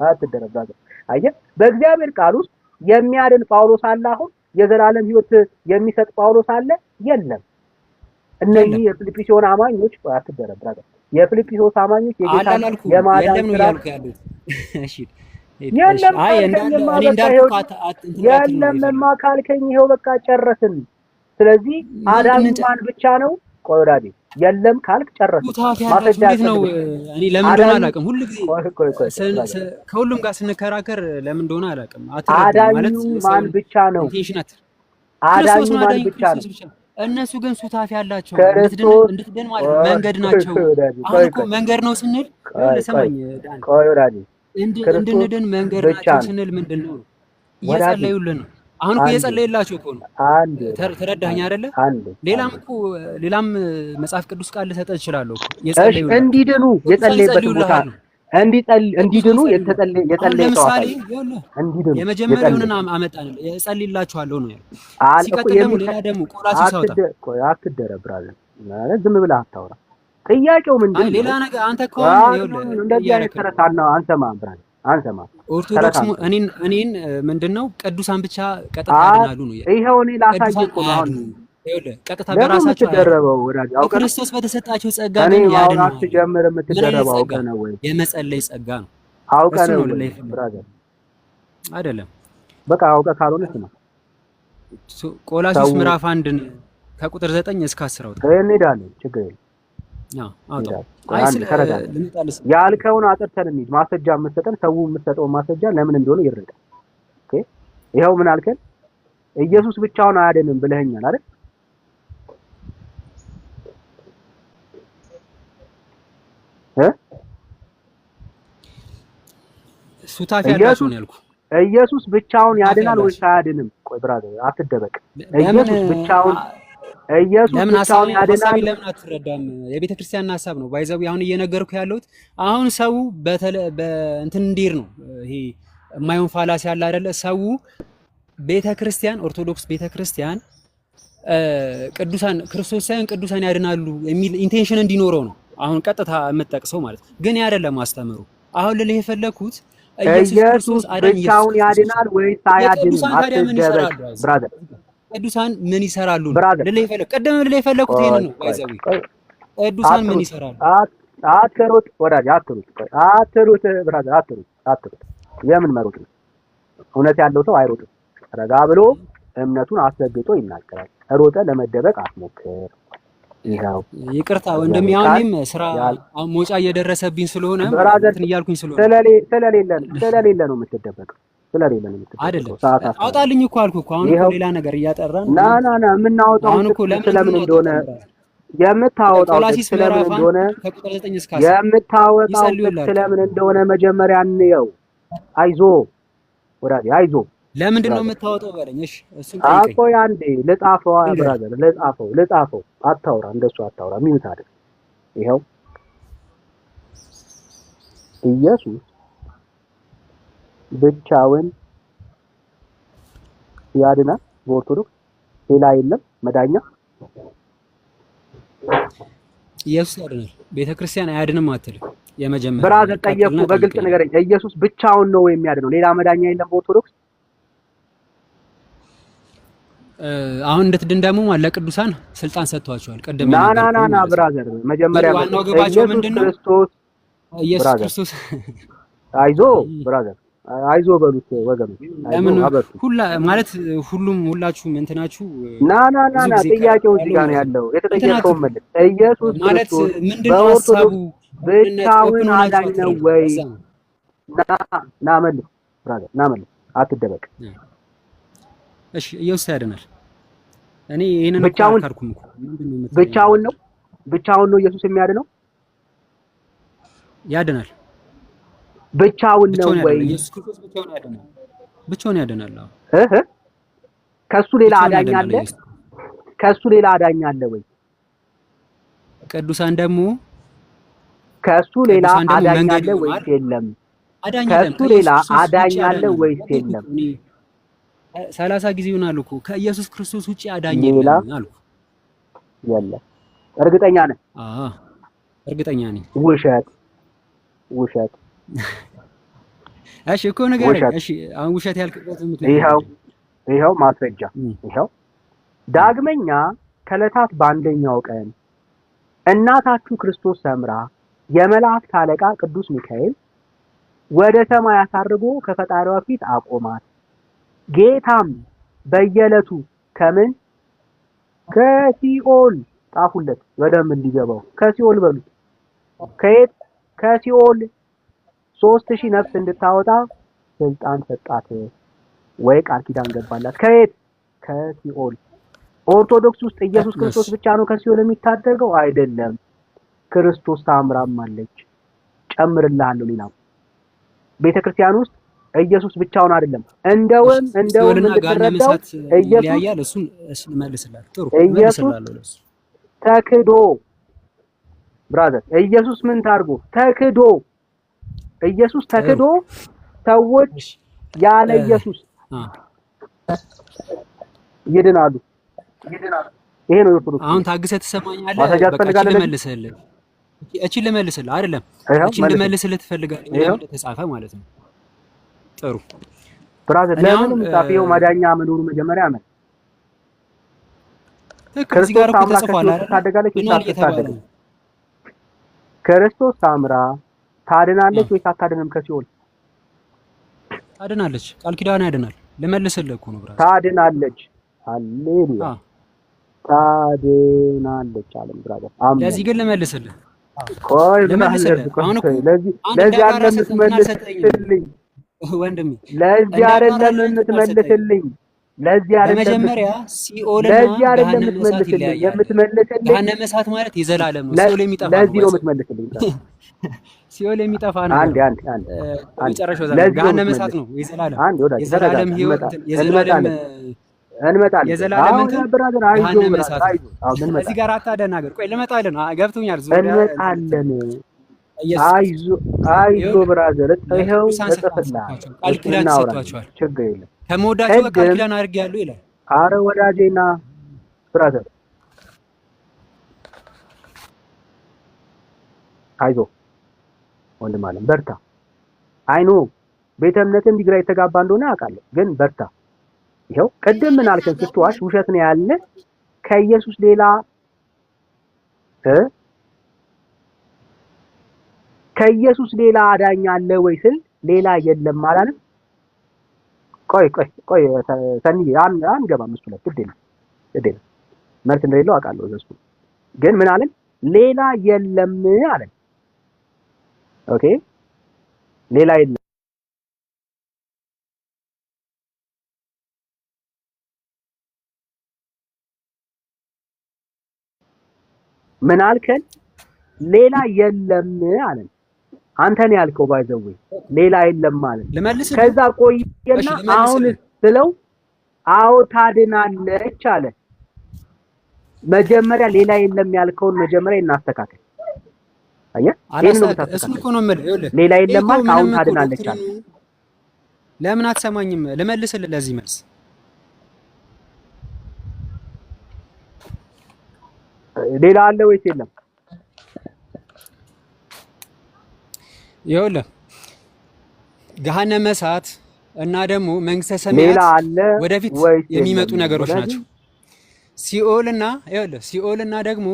አትደረብ ብራዘር። አየህ በእግዚአብሔር ቃል ውስጥ የሚያድን ጳውሎስ አለ። አሁን የዘላለም ሕይወት የሚሰጥ ጳውሎስ አለ? የለም። እነዚህ የፊልጵስዩስ አማኞች አትደረብ ብራዘር። የፊልጵስዩስ አማኞች የጌታ የማዳን ስራ እሺ የለምማ ካልከኝ ይኸው በቃ ጨረስን። ስለዚህ አዳኙ ማን ብቻ ነው? ቆይ ወዳጄ የለም ካልክ ጨረስን። ማስረጃ ነው። እኔ ለምን እንደሆነ አላውቅም። ሁሉ ጊዜ ከሁሉም ጋር ስንከራከር ለምን እንደሆነ አላውቅም። አዳኙ ማን ብቻ ነው? አዳኙ ማን ብቻ ነው? እነሱ ግን ሱታፊ ያላቸው እንድትድን ማለት መንገድ ናቸው። አሁን እኮ መንገድ ነው ስንል ለሰማኝ ቆይ ወዳጄ እንድንድን መንገድ ናቸው ስንል ምንድን ነው? እየጸለዩልን ነው። አሁን እኮ እየጸለየላቸው እኮ ነው። ተረዳኸኝ አይደለ? ሌላም መጽሐፍ ቅዱስ ቃል ልሰጥህ እችላለሁ እኮ እየጸለዩ እንዲድኑ የጸለየበት ቦታ እንዲድኑ የጸለየው እንዲድኑ የመጀመሪያውን አመጣን እጸልይላችኋለሁ ነው ያለው። ሲቀጥል ሌላ ደግሞ ቆላሲስ አውጣ። አትደረብ ብራዘር ማለት ዝም ብለህ አታውራ። ጥያቄው ምንድን ነው? ሌላ ነገር አንተ እኮ እንደዚህ አይነት ተረት አንሰማም ብራዘር አንሰማም። ኦርቶዶክስ እኔን ምንድነው ቅዱሳን ብቻ ቀጥታ ያድናሉ ነው። ይሄው እኔ ላሳየህ እኮ ነው። አሁን ቀጥታ በራሳቸው ተደረበው ወዳጅ አውቀህ ክርስቶስ በተሰጣቸው ጸጋ ግን ያድናሉ። አትጀምር። የምትደረበው አውቀህ ነው ወይ? የመጸለይ ጸጋ ነው። አውቀህ ነው ብራዘር አይደለም። በቃ አውቀህ ካልሆነ ነው። ቆላሲስ ምዕራፍ 1 ከቁጥር 9 እስከ 10 አውጣ። እንሄዳለን። ችግር የለም። ያልከውን አጥርተን እንሂድ። ማስረጃ የምትሰጠን ሰው የምትሰጠው ማስረጃ ለምን እንደሆነ ይረዳል። ኦኬ ይኸው ምን አልከን? ኢየሱስ ብቻውን አያድንም ብለኸኛል አይደል? ሱታፊ ያላችሁ ነው ያልኩህ። ኢየሱስ ብቻውን ያድናል ወይስ አያድንም? ቆይ ብራዘር አትደበቅ። ኢየሱስ ብቻውን ያድናል። ለምን አትረዳም? የቤተ ክርስቲያን ሐሳብ ነው ባይዘው አሁን እየነገርኩ ያለሁት። አሁን ሰው በእንትን እንዲር ነው። ይሄ የማይሆን ፋላሲ ያለ አይደለ? ሰው ቤተ ክርስቲያን ኦርቶዶክስ ቤተ ክርስቲያን ቅዱሳን ክርስቶስ ሳይሆን ቅዱሳን ያድናሉ የሚል ኢንቴንሽን እንዲኖረው ነው አሁን ቀጥታ የምጠቅሰው ማለት ግን ያደለም አስተምሩ። አሁን ልልህ የፈለኩት ኢየሱስ ክርስቶስ ብቻውን ያድናል ወይስ አያድንም? አትደበቅ ብራዘር። ቅዱሳን ምን ይሰራሉ? ቅድም ልልህ የፈለኩት ይሄን ነው ባይዘው። ቅዱሳን ምን ይሰራሉ? አትሩጥ ወዳጅ፣ አትሩጥ ብራዘር፣ አትሩጥ። የምን መሮጥ ነው? እውነት ያለው ሰው አይሮጥም። ረጋ ብሎ እምነቱን አስረግጦ ይናገራል። ሮጠ ለመደበቅ አትሞክር። ይኸው ይቅርታ ወንድሜ፣ አሁንም ስራ ሞጫ እየደረሰብኝ ስለሆነ እንትን እያልኩኝ ስለሆነ ስለሌለ ነው የምትደበቀው። ስለሌለ ነው የምትደበቀው። አይደለም አውጣልኝ እኮ አልኩህ እኮ። አሁን እኮ ሌላ ነገር እያጠራን ና የምናወጣው ስለምን እንደሆነ የምታወጣው ስለምን እንደሆነ መጀመሪያ እንየው። አይዞ ወዳጄ አይዞ። ለምንድን ነው የምታወጣው በለኝ። እሺ እሱን ጠይቀኝ። ቆይ አንዴ ልጻፈው ብራዘር፣ ልጻፈው። አታውራ፣ እንደሱ አታውራ። ሚውት አይደል? ይኸው ኢየሱስ ብቻውን ያድናል። በኦርቶዶክስ ሌላ የለም መዳኛ። ኢየሱስ ያድናል፣ ቤተክርስቲያን አያድንም አትልም። የመጀመሪያ ብራዘር ጠየቁ፣ በግልጽ ንገረኝ። ኢየሱስ ብቻውን ነው የሚያድነው፣ ሌላ መዳኛ የለም በኦርቶዶክስ? አሁን እንድትድን ደግሞ ለቅዱሳን ስልጣን ሰጥቷቸዋል። ቀደም ና ብራዘር፣ መጀመሪያ ዋናው ገባቸው ምንድነው? ኢየሱስ ክርስቶስ አይዞ ብራዘር፣ አይዞ በሉት ወገኖች። ሁላ ማለት ሁላችሁም እንትናችሁ ና ጥያቄው እዚህ ጋር ነው ያለው። የተጠየቀው መልስ ኢየሱስ ማለት ምንድነው? ሐሳቡ ብቻውን አዳኝ ነው ወይ? ና መልስ ብራዘር፣ ና መልስ፣ አትደበቅ። እሺ ኢየሱስ ያድናል። እኔ ይሄንን አልካድኩም እኮ። ብቻውን ነው ኢየሱስ የሚያድነው? ያድናል። ብቻውን ነው ወይ? ኢየሱስ ክርስቶስ ብቻውን ያድናል። ብቻውን ያድናል። ከሱ ሌላ አዳኝ አለ? ከሱ ሌላ አዳኝ አለ ወይ? ቅዱሳን ደግሞ ከሱ ሌላ አዳኝ አለ ወይስ የለም? ከሱ ሌላ አዳኝ አለ ወይስ የለም? 30 ጊዜ ይሆናል እኮ ከኢየሱስ ክርስቶስ ውጪ አዳኝ የለም አልኩ። የለም። እርግጠኛ ነህ? እርግጠኛ ነኝ። ውሸት። እሺ እኮ ነገር እሺ፣ አሁን ውሸት ያልክበት ይኸው ማስረጃ። ይኸው ዳግመኛ ከዕለታት በአንደኛው ቀን እናታችሁ ክርስቶስ ሰምራ የመላእክት አለቃ ቅዱስ ሚካኤል ወደ ሰማይ አሳርጎ ከፈጣሪዋ ፊት አቆማት። ጌታም በየዕለቱ ከሲኦል ጣፉለት፣ በደንብ እንዲገባው ከሲኦል በሉት። ከየት? ከሲኦል 3000 ነፍስ እንድታወጣ ስልጣን ሰጣት ወይ ቃል ኪዳን ገባላት። ከየት? ከሲኦል። ኦርቶዶክስ ውስጥ ኢየሱስ ክርስቶስ ብቻ ነው ከሲኦል የሚታደገው? አይደለም። ክርስቶስ ታምራም አለች፣ ጨምርልሃለሁ። ሌላው ቤተክርስቲያን ውስጥ ኢየሱስ ብቻውን አይደለም። እንደውም እንድትረዳው ኢየሱስ መልስላል። ጥሩ መልስላለሁ። ተክዶ ብራዘር፣ ኢየሱስ ምን ታርጎ ተክዶ? ኢየሱስ ተክዶ ሰዎች ያለ ኢየሱስ ይድናሉ። ይሄ ነው ኦርቶዶክስ። አሁን ታግሰህ ትሰማኛለህ? በቃ ልመልስልህ። እቺን ልመልስልህ አይደለም፣ እቺን ልመልስልህ ትፈልጋለህ? ተጻፈ ማለት ነው። ጥሩ ብራዘር፣ ለምንም ጻፈው ማዳኛ መኖሩ መጀመሪያ አመን ክርስቶስ ታምራ ታደጋለች ወይ ታደጋለች? ክርስቶስ ታምራ ታድናለች ወይ አታድንም? ከሲኦል ታድናለች። ቃል ኪዳን ያድናል። ልመልስልህ እኮ ነው ብራዘር። ታድናለች። ሃሌሉያ ታድናለች አለም ብራዘር። ለዚህ ግን ልመልስልህ። ቆይ ልመልስልህ። አሁን እኮ ለዚህ አይደለም የምትመልስልኝ ወንድሜ፣ ለዚህ አይደለም የምትመልስልኝ። ለዚህ አይደለም በመጀመሪያ ሲኦልና ገሃነመ እሳት ይለያያል። ገሃነመ እሳት ማለት የዘላለም ነው። ሲኦል የሚጠፋ ነው። ለዚህ ነው የምትመልስልኝ። ሲኦል የሚጠፋ ነው። አንዴ መጨረሻው ገሃነመ እሳት ነው። የዘላለም ህይወት እንመጣለን። የዘላለም ብራዘር፣ ገሃነመ እሳት ነው። እዚህ ጋር አታደናገር። ቆይ ልመጣለን። ገብቶኛል። እንመጣለን። አይዞ ብራዘር፣ ይኸው እጽፍልሃለሁ። ቃል ኪዳን ሰጥቷቸዋል። ችግር የለም። ከመወዳቸው ቃል ኪዳን አድርጌያለሁ ይላል። አረ ወዳጄና ብራዘር አይዞ ወንድም አለም፣ በርታ። አይኖ ቤተ እምነትም ቢግራ የተጋባ እንደሆነ አውቃለሁ፣ ግን በርታ። ይኸው ቅድም ምን አልከን? ስትዋሽ ውሸት ነው ያለ ከኢየሱስ ሌላ ከኢየሱስ ሌላ አዳኝ አለ ወይ ስል ሌላ የለም አላለም? ቆይ ሰኒ አንገባም እሱ ላይ ግድ የለም መልስ እንደሌለው አውቃለሁ። እሱ ግን ምን አለን? ሌላ የለም አለን። ኦኬ ሌላ የለም። ምን አልከን? ሌላ የለም አለን። አንተን ያልከው ባይዘው ሌላ የለም ማለት። ከዛ ቆየና አሁን ስለው አዎ ታድናለች አለ። መጀመሪያ ሌላ የለም ያልከውን መጀመሪያ እናስተካክል። አየህ እሱን እኮ ነው የምልህ። ይኸውልህ ሌላ የለም ማለት አሁን ታድናለች አለ። ለምን አትሰማኝም? ልመልስልህ ለዚህ መልስ ሌላ አለ ወይስ የለም? ይኸውልህ ገሃነመ እሳት እና ደግሞ መንግስተ ሰማያት ወደፊት የሚመጡ ነገሮች ናቸው። ሲኦልና ይኸውልህ ሲኦልና ደግሞ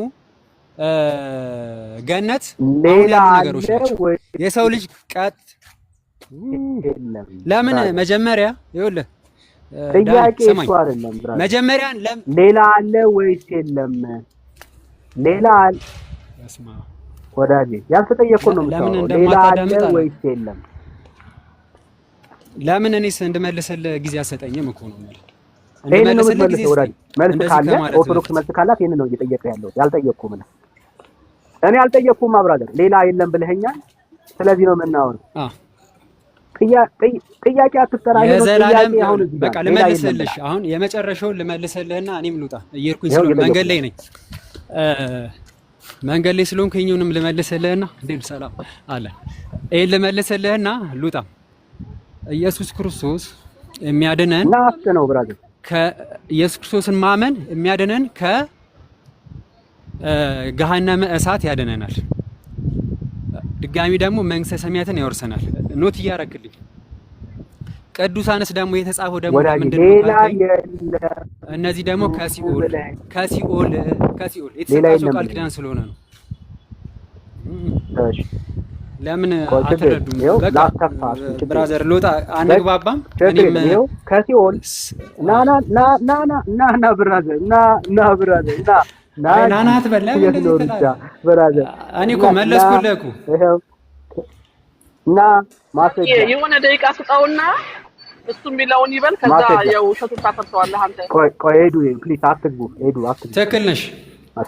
ገነት አሁን ያሉ ነገሮች ናቸው። የሰው ልጅ ለምን መጀመሪያ ይኸውልህ ጥያቄ እሱ አይደለም መጀመሪያ ሌላ አለ ወይስ የለም? ሌላ አለ ወዳጄ ያልተጠየቅኩት ነው የምታወራው። ሌላ አለ ወይስ የለም? ለምን እኔስ እንድመልስልህ ጊዜ አሰጠኝም እኮ ነው ማለት እንድመልስልህ ጊዜ ወዳጄ። መልስ ካለ ኦርቶዶክስ መልስ ካላት ይሄን ነው እየጠየቀ ያለው። ያልጠየቅኩህ ምን እኔ አልጠየቅኩም ብራዘር። ሌላ የለም ብለኸኛል። ስለዚህ ነው የምናወራው። ጥያቄ አትጠራ። የዘላለም በቃ ልመልስልሽ። አሁን የመጨረሻውን ልመልስልህና እኔም ልውጣ። እየሄድኩኝ ስለሆነ መንገድ ላይ ነኝ። መንገድ ላይ ስለሆንኩ ይኸኛውንም ልመልስልህና እንዴት ሰላም አለ። ይሄን ልመልስልህና ልውጣ። ኢየሱስ ክርስቶስ የሚያድነን ናፍጥ ነው ብራዘር። ከኢየሱስ ክርስቶስን ማመን የሚያድነን ከገሃነመ እሳት ያድነናል። ድጋሚ ደግሞ መንግስተ ሰማያትን ያወርሰናል። ኖት እያረክልኝ። ቅዱሳንስ ደግሞ የተጻፈው ደግሞ ምንድነው? እነዚህ ደግሞ ከሲኦል የተሰጣቸው ቃል ኪዳን ስለሆነ ነው። እሺ ለምን አትረዱም? በቃ ብራዘር ሎጣ አንግባባም። እኔም ከሲኦል ና ብራዘር ና ብራዘር ና አትበል። እኔ እኮ መለስኩልህ እኮ እና ማስረጃ የሆነ ደቂቃ ስጠውና እሱ የሚለውን ይበል። ከዛ የውሸቱን ታፈርሰዋለህ አንተ። ቆይ ሄዱ ፕሊዝ አትግቡ። ትክክል ነሽ።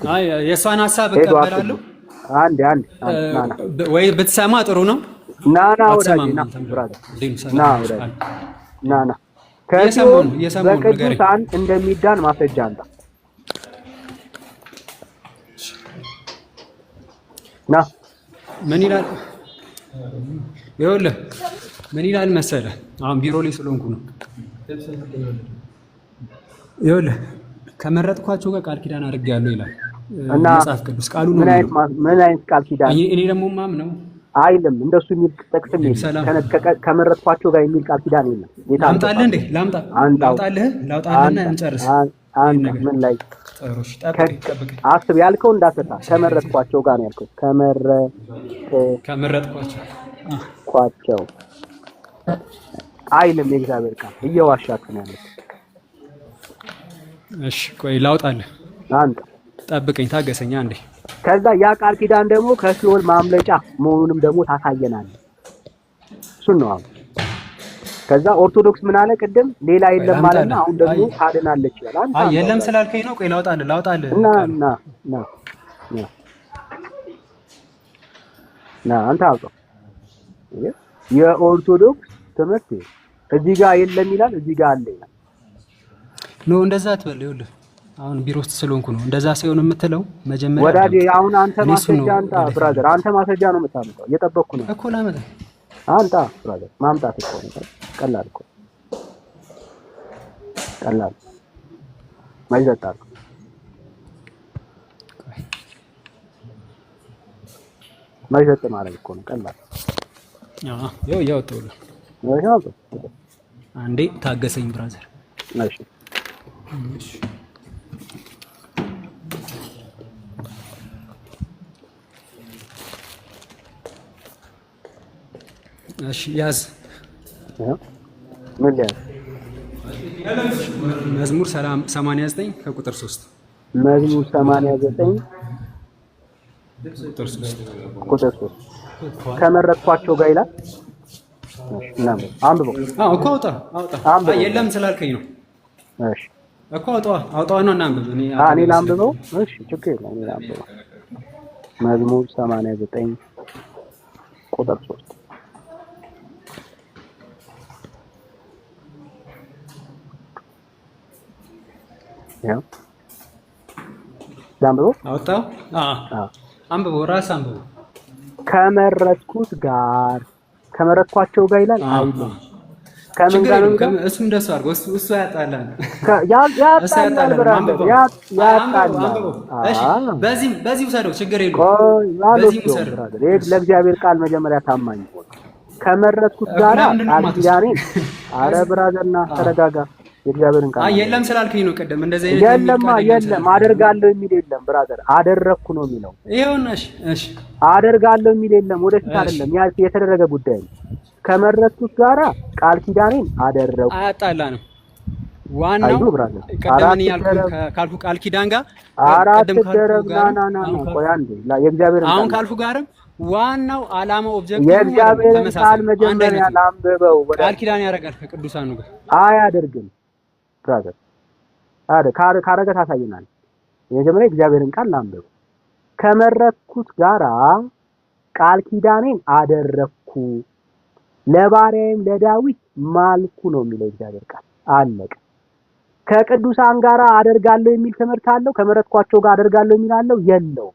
አይ የእሷን ሀሳብ እቀበላለሁ። አንድ ወይ ብትሰማ ጥሩ ነው። ና ወዳጅ ና ከሲኦል በቅዱሳን እንደሚዳን ማስረጃ አንተ ና ምን ይላል? ይኸውልህ ምን ይላል መሰለህ? አሁን ቢሮ ላይ ስለሆንኩ ነው። ይኸውልህ ከመረጥኳቸው ጋር ቃል ኪዳን አድርጌያለሁ ይላል መጽሐፍ ቅዱስ። ቃሉ ነው። ምን አይነት ቃል ኪዳን? እኔ ደግሞ ማምነው አይልም እንደሱ የሚል ጥቅስም የለም። ከመረጥኳቸው ጋር የሚል ቃል ኪዳን የለም። ላምጣልህ እንዴ? ላውጣልህና እንጨርስ። ምን ላይ አስብ ያልከው እንዳትረሳ። ከመረጥኳቸው ጋር ነው ያልከው። ከመረጥኳቸው አይልም የእግዚአብሔር ቃል። እየዋሻክ ነው ያለው። እሺ ቆይ ላውጣልህ። አንተ ጠብቀኝ፣ ታገሰኝ አንዴ። ከዛ ያ ቃል ኪዳን ደግሞ ከሲኦል ማምለጫ መሆኑንም ደግሞ ታሳየናለህ። እሱን ነው አሁን። ከዛ ኦርቶዶክስ ምን አለ ቅድም? ሌላ የለም ማለትና አሁን ደግሞ ታድናለች ይላል። አይ የለም ስላልከኝ ነው። ቆይ ላውጣልህ ና አንተ አውጣው። የኦርቶዶክስ ትምህርት እዚህ ጋር የለም ይላል፣ እዚህ ጋር አለ ይላል። ኖ እንደዛ አትበል። ይኸውልህ አሁን ቢሮ ውስጥ ስለሆንኩ ነው እንደዛ ሳይሆን የምትለው። መጀመሪያ ወዳጄ አሁን አንተ ማስረጃ አንተ ብራዘር፣ አንተ ማስረጃ ነው የምታመጣው። እየጠበቅኩ ነው እኮ ላመጣ። አንተ ብራዘር ማምጣት እኮ ነው ቀላል እኮ ቀላል ማይዘጣል። ማይዘጥ ማለት እኮ ነው ቀላል። ያወጣሁልህ። አንዴ ታገሰኝ ብራዘር። እሺ ያዝ። ምን ያዝ? መዝሙር 89 ከቁጥር 3 መዝሙር 89 ቁጥር 3 ከመረጥኳቸው ጋር ይላል። እና አንብበው። እኮ አውጣ የለም ስላልከኝ ነው። እሺ እኮ አውጣውና እናንብብ። እኔ ላንብበው። እሺ ችግር የለም እኔ ላንብበው። መዝሙር 89 ቁጥር 3 ያው ላንብበው። አውጣው። አንብበው፣ ራስ አንብበው። ከመረጥኳቸው ጋር ይላል አይደለም። ከምን ጋር ነው? እሱ እንደሱ አድርጎ እሱ ያጣላል። ያጣላል ብራዘር ያጣላል። እሺ በዚህ ውሰደው፣ ችግር የለውም። በዚህ ውሰደው። ለእግዚአብሔር ቃል መጀመሪያ ታማኝ ሆነ። ከመረጥኩት ጋር ቃል ኪዳኔን አረ ብራዘርና ተረጋጋ። የእግዚአብሔርን ቃል የለም ስላልከኝ ነው። ቀደም እንደዚህ የለም አደርጋለሁ የሚል የለም ብራዘር፣ አደረኩ ነው የሚለው። ይሄውና እሺ አደርጋለሁ የሚል የለም። ወደፊት አይደለም የተደረገ ጉዳይ ነው። ከመረጥኩት ጋራ ቃል ኪዳኔን አደረኩ። አያጣላንም። ዋናው ቀደም ካልኩ ቃል ኪዳን ጋር ቀደም ካልኩ ጋር ቆይ አንዴ የእግዚአብሔርን አሁን ካልኩ ጋርም ዋናው ዓላማው ኦብጀክቲቭ የእግዚአብሔር ቃል መጀመሪያ ላንብበው። ቃል ኪዳን ያደርጋል ከቅዱሳኑ ጋር አያደርግም ብራዘር። ካረገ ታሳየናል። የመጀመሪያ የእግዚአብሔርን ቃል ላንብበው። ከመረጥኩት ጋራ ቃል ኪዳኔን አደረኩ ለባሪያዬም ለዳዊት ማልኩ ነው የሚለው እግዚአብሔር ቃል። አለቀ። ከቅዱሳን ጋራ አደርጋለሁ የሚል ትምህርት አለው? ከመረጥኳቸው ጋር አደርጋለሁ የሚል አለው? የለው።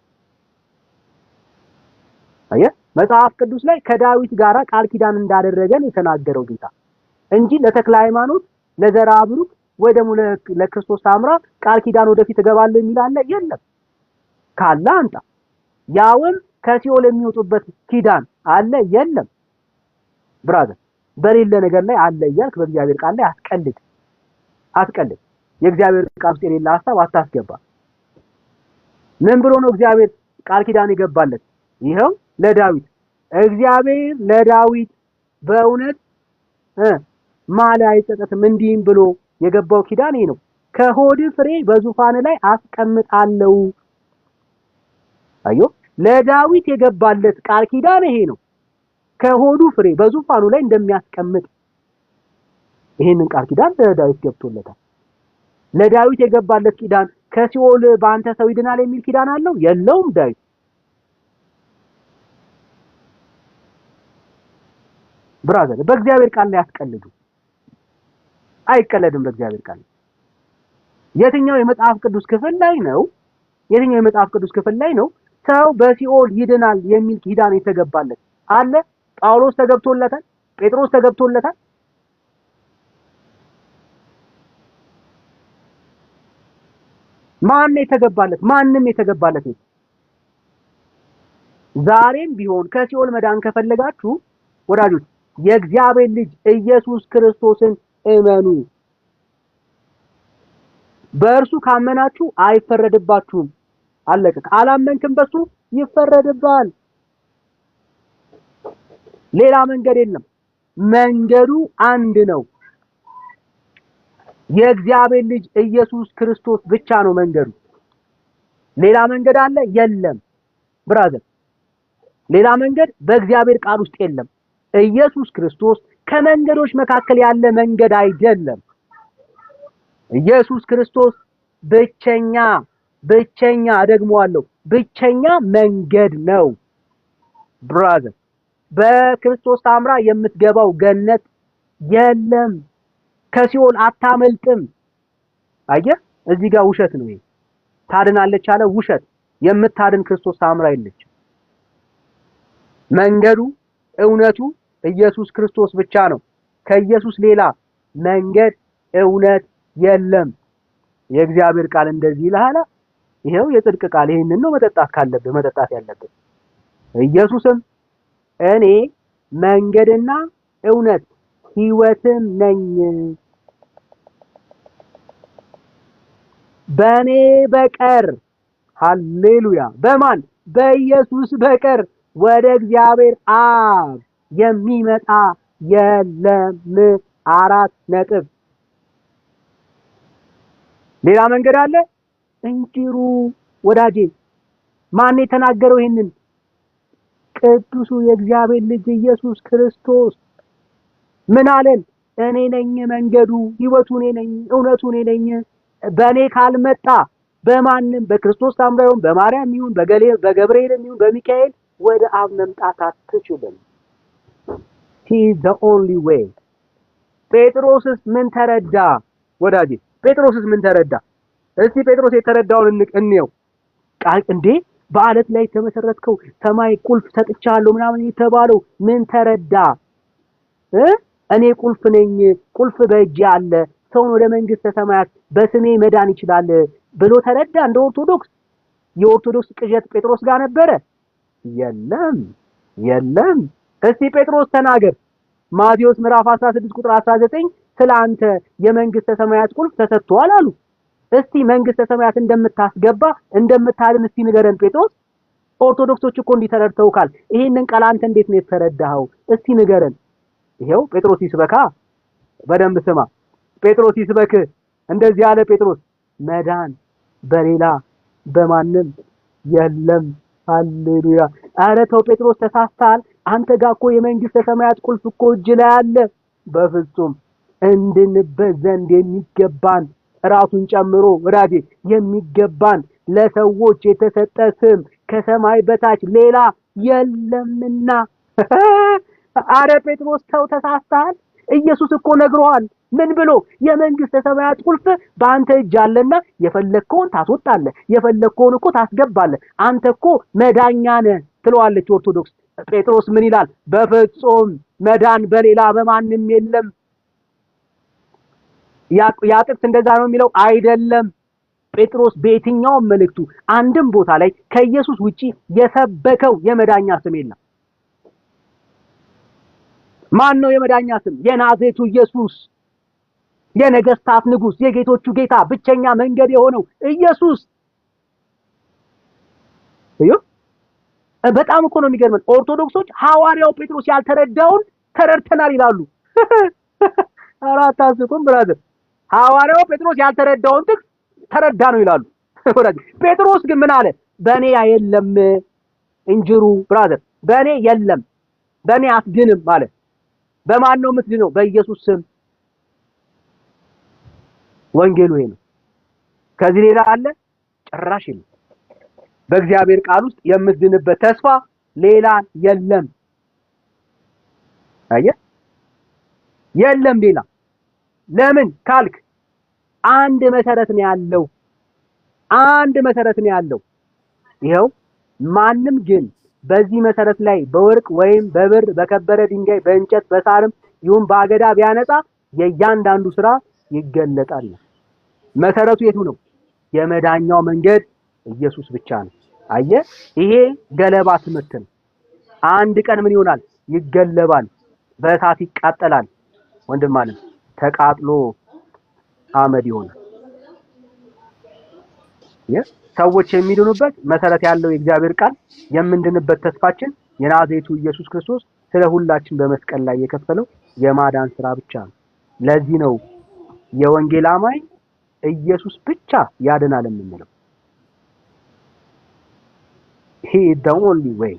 አየህ፣ መጽሐፍ ቅዱስ ላይ ከዳዊት ጋራ ቃል ኪዳን እንዳደረገን የተናገረው ጌታ እንጂ ለተክለ ሃይማኖት፣ ለዘራ ብሩክ ወይ ደግሞ ለክርስቶስ ሳምራ ቃል ኪዳን ወደፊት እገባለሁ የሚል አለ? የለም። ካለ አንጣ። ያውም ከሲኦል የሚወጡበት ኪዳን አለ? የለም። ብራዘር በሌለ ነገር ላይ አለ እያልክ በእግዚአብሔር ቃል ላይ አትቀልድ። የእግዚአብሔር ቃል ውስጥ የሌለ ሐሳብ አታስገባ። ምን ብሎ ነው እግዚአብሔር ቃል ኪዳን የገባለት? ይኸው ለዳዊት እግዚአብሔር ለዳዊት በእውነት ማለ አይጸጸትም እንዲህም ብሎ የገባው ኪዳን ይሄ ነው። ከሆድ ፍሬ በዙፋን ላይ አስቀምጣለሁ። አዮ ለዳዊት የገባለት ቃል ኪዳን ይሄ ነው። ከሆዱ ፍሬ በዙፋኑ ላይ እንደሚያስቀምጥ ይሄንን ቃል ኪዳን ለዳዊት ገብቶለታል። ለዳዊት የገባለት ኪዳን ከሲኦል በአንተ ሰው ይድናል የሚል ኪዳን አለው? የለውም። ዳዊት ብራዘር በእግዚአብሔር ቃል ላይ አስቀልዱ። አይቀለድም በእግዚአብሔር ቃል። የትኛው የመጽሐፍ ቅዱስ ክፍል ላይ ነው ሰው በሲኦል ይድናል የሚል ኪዳን የተገባለት አለ? ጳውሎስ ተገብቶለታል? ጴጥሮስ ተገብቶለታል? ማንም የተገባለት ነው። ዛሬም ቢሆን ከሲኦል መዳን ከፈለጋችሁ ወዳጆች የእግዚአብሔር ልጅ ኢየሱስ ክርስቶስን እመኑ። በእርሱ ካመናችሁ አይፈረድባችሁም። አለቀ። ካላመንክም በሱ ይፈረድባል። ሌላ መንገድ የለም። መንገዱ አንድ ነው። የእግዚአብሔር ልጅ ኢየሱስ ክርስቶስ ብቻ ነው መንገዱ። ሌላ መንገድ አለ? የለም ብራዘር። ሌላ መንገድ በእግዚአብሔር ቃል ውስጥ የለም። ኢየሱስ ክርስቶስ ከመንገዶች መካከል ያለ መንገድ አይደለም። ኢየሱስ ክርስቶስ ብቸኛ እደግመዋለሁ፣ ብቸኛ መንገድ ነው ብራዘር። በክርስቶስ ታምራ የምትገባው ገነት የለም። ከሲኦል አታመልጥም። አየህ፣ እዚህ ጋር ውሸት ነው። ይሄ ታድናለች አለ፣ ውሸት። የምታድን ክርስቶስ ታምራ የለች። መንገዱ እውነቱ ኢየሱስ ክርስቶስ ብቻ ነው። ከኢየሱስ ሌላ መንገድ እውነት የለም። የእግዚአብሔር ቃል እንደዚህ ይላል። ይሄው የጽድቅ ቃል ይሄንን ነው መጠጣት ካለብህ መጠጣት ያለብህ። ኢየሱስም እኔ መንገድና እውነት ሕይወትም ነኝ፣ በእኔ በቀር ሃሌሉያ፣ በማን በኢየሱስ በቀር ወደ እግዚአብሔር አብ የሚመጣ የለም። 4 ነጥብ። ሌላ መንገድ አለ? እንጭሩ ወዳጄ፣ ማን የተናገረው ይሄንን? ቅዱሱ የእግዚአብሔር ልጅ ኢየሱስ ክርስቶስ ምን አለን? እኔ ነኝ መንገዱ፣ ሕይወቱ እኔ ነኝ፣ እውነቱ እኔ ነኝ። በእኔ ካልመጣ በማንም በክርስቶስ ታምራዩን በማርያም ይሁን በገብርኤል ይሁን በሚካኤል ወደ አብ መምጣት አትችልም። he is the only way። ጴጥሮስስ ምን ተረዳ ወዳጄ? ጴጥሮስስ ምን ተረዳ? እስቲ ጴጥሮስ የተረዳውን እንየው። ቃል እንዴ በአለት ላይ ተመሰረትከው ሰማይ ቁልፍ ሰጥቻለሁ ምናምን የተባለው ምን ተረዳ? እኔ ቁልፍ ነኝ፣ ቁልፍ በእጄ አለ፣ ሰውን ወደ መንግስተ ሰማያት በስሜ መዳን ይችላል ብሎ ተረዳ? እንደ ኦርቶዶክስ የኦርቶዶክስ ቅዠት ጴጥሮስ ጋር ነበረ? የለም። እስቲ ጴጥሮስ ተናገር። ማቴዎስ ምዕራፍ 16 ቁጥር 19 ስላንተ የመንግስተ ሰማያት ቁልፍ ተሰጥቷል አሉ። እስቲ መንግስተ ሰማያት እንደምታስገባ እንደምታድን እስቲ ንገረን ጴጥሮስ። ኦርቶዶክሶች እኮ እንዲተረድተውካል። ይሄንን ቃል አንተ እንዴት ነው የተረዳኸው? እስቲ ንገረን። ይሄው ጴጥሮስ ይስበካ። በደንብ ስማ። ጴጥሮስ ይስበክ። እንደዚህ ያለ ጴጥሮስ መዳን በሌላ በማንም የለም። ሃሌሉያ። ኧረ ተው ጴጥሮስ ተሳስተሃል። አንተ ጋር እኮ የመንግስተ ሰማያት ቁልፍ እኮ እጅ ላይ አለ። በፍጹም እንድንበት ዘንድ የሚገባን ራሱን ጨምሮ ወዳጄ የሚገባን ለሰዎች የተሰጠ ስም ከሰማይ በታች ሌላ የለምና። አረ ጴጥሮስ ተው ተሳስተሃል። ኢየሱስ እኮ ነግሮሃል። ምን ብሎ? የመንግስተ ሰማያት ቁልፍ በአንተ እጅ አለና የፈለግከውን ታስወጣለህ፣ የፈለግከውን እኮ ታስገባለህ። አንተ እኮ መዳኛ ነህ ትለዋለች ኦርቶዶክስ። ጴጥሮስ ምን ይላል? በፍጹም መዳን በሌላ በማንም የለም። ያ ጥቅስ እንደዛ ነው የሚለው አይደለም። ጴጥሮስ በየትኛውም መልእክቱ አንድም ቦታ ላይ ከኢየሱስ ውጪ የሰበከው የመዳኛ ስም የለም። ማን ነው የመዳኛ ስም? የናዝሬቱ ኢየሱስ፣ የነገስታት ንጉስ፣ የጌቶቹ ጌታ፣ ብቸኛ መንገድ የሆነው ኢየሱስ። እዩ። በጣም እኮ ነው የሚገርመን። ኦርቶዶክሶች ሐዋርያው ጴጥሮስ ያልተረዳውን ተረድተናል ይላሉ። አራት አስቁም ብራዘር። ሐዋርያው ጴጥሮስ ያልተረዳውን ጥቅስ ተረዳ ነው ይላሉ። ጴጥሮስ ግን ምን አለ? በእኔ የለም እንጅሩ ብራዘር፣ በእኔ የለም፣ በእኔ አትድንም ማለት። በማን ነው የምትድነው? በኢየሱስ ስም። ወንጌሉ ይሄ ነው። ከዚህ ሌላ አለ? ጭራሽ የለም። በእግዚአብሔር ቃል ውስጥ የምትድንበት ተስፋ ሌላ የለም። አየህ፣ የለም ሌላ። ለምን ካልክ አንድ መሰረት ነው ያለው። አንድ መሰረት ነው ያለው። ይኸው ማንም ግን በዚህ መሰረት ላይ በወርቅ ወይም በብር በከበረ ድንጋይ በእንጨት በሳርም ይሁን በአገዳ ቢያነጻ የእያንዳንዱ ስራ ይገለጣል። መሰረቱ የቱ ነው? የመዳኛው መንገድ ኢየሱስ ብቻ ነው። አየህ፣ ይሄ ገለባ ትምህርት ነው። አንድ ቀን ምን ይሆናል? ይገለባል፣ በእሳት ይቃጠላል። ወንድም ማለት ተቃጥሎ አመድ ይሆናል። ሰዎች የሚድኑበት መሰረት ያለው የእግዚአብሔር ቃል፣ የምንድንበት ተስፋችን የናዝሬቱ ኢየሱስ ክርስቶስ ስለ ሁላችን በመስቀል ላይ የከፈለው የማዳን ስራ ብቻ ነው። ለዚህ ነው የወንጌል አማኝ ኢየሱስ ብቻ ያድናል የምንለው። he is the only way።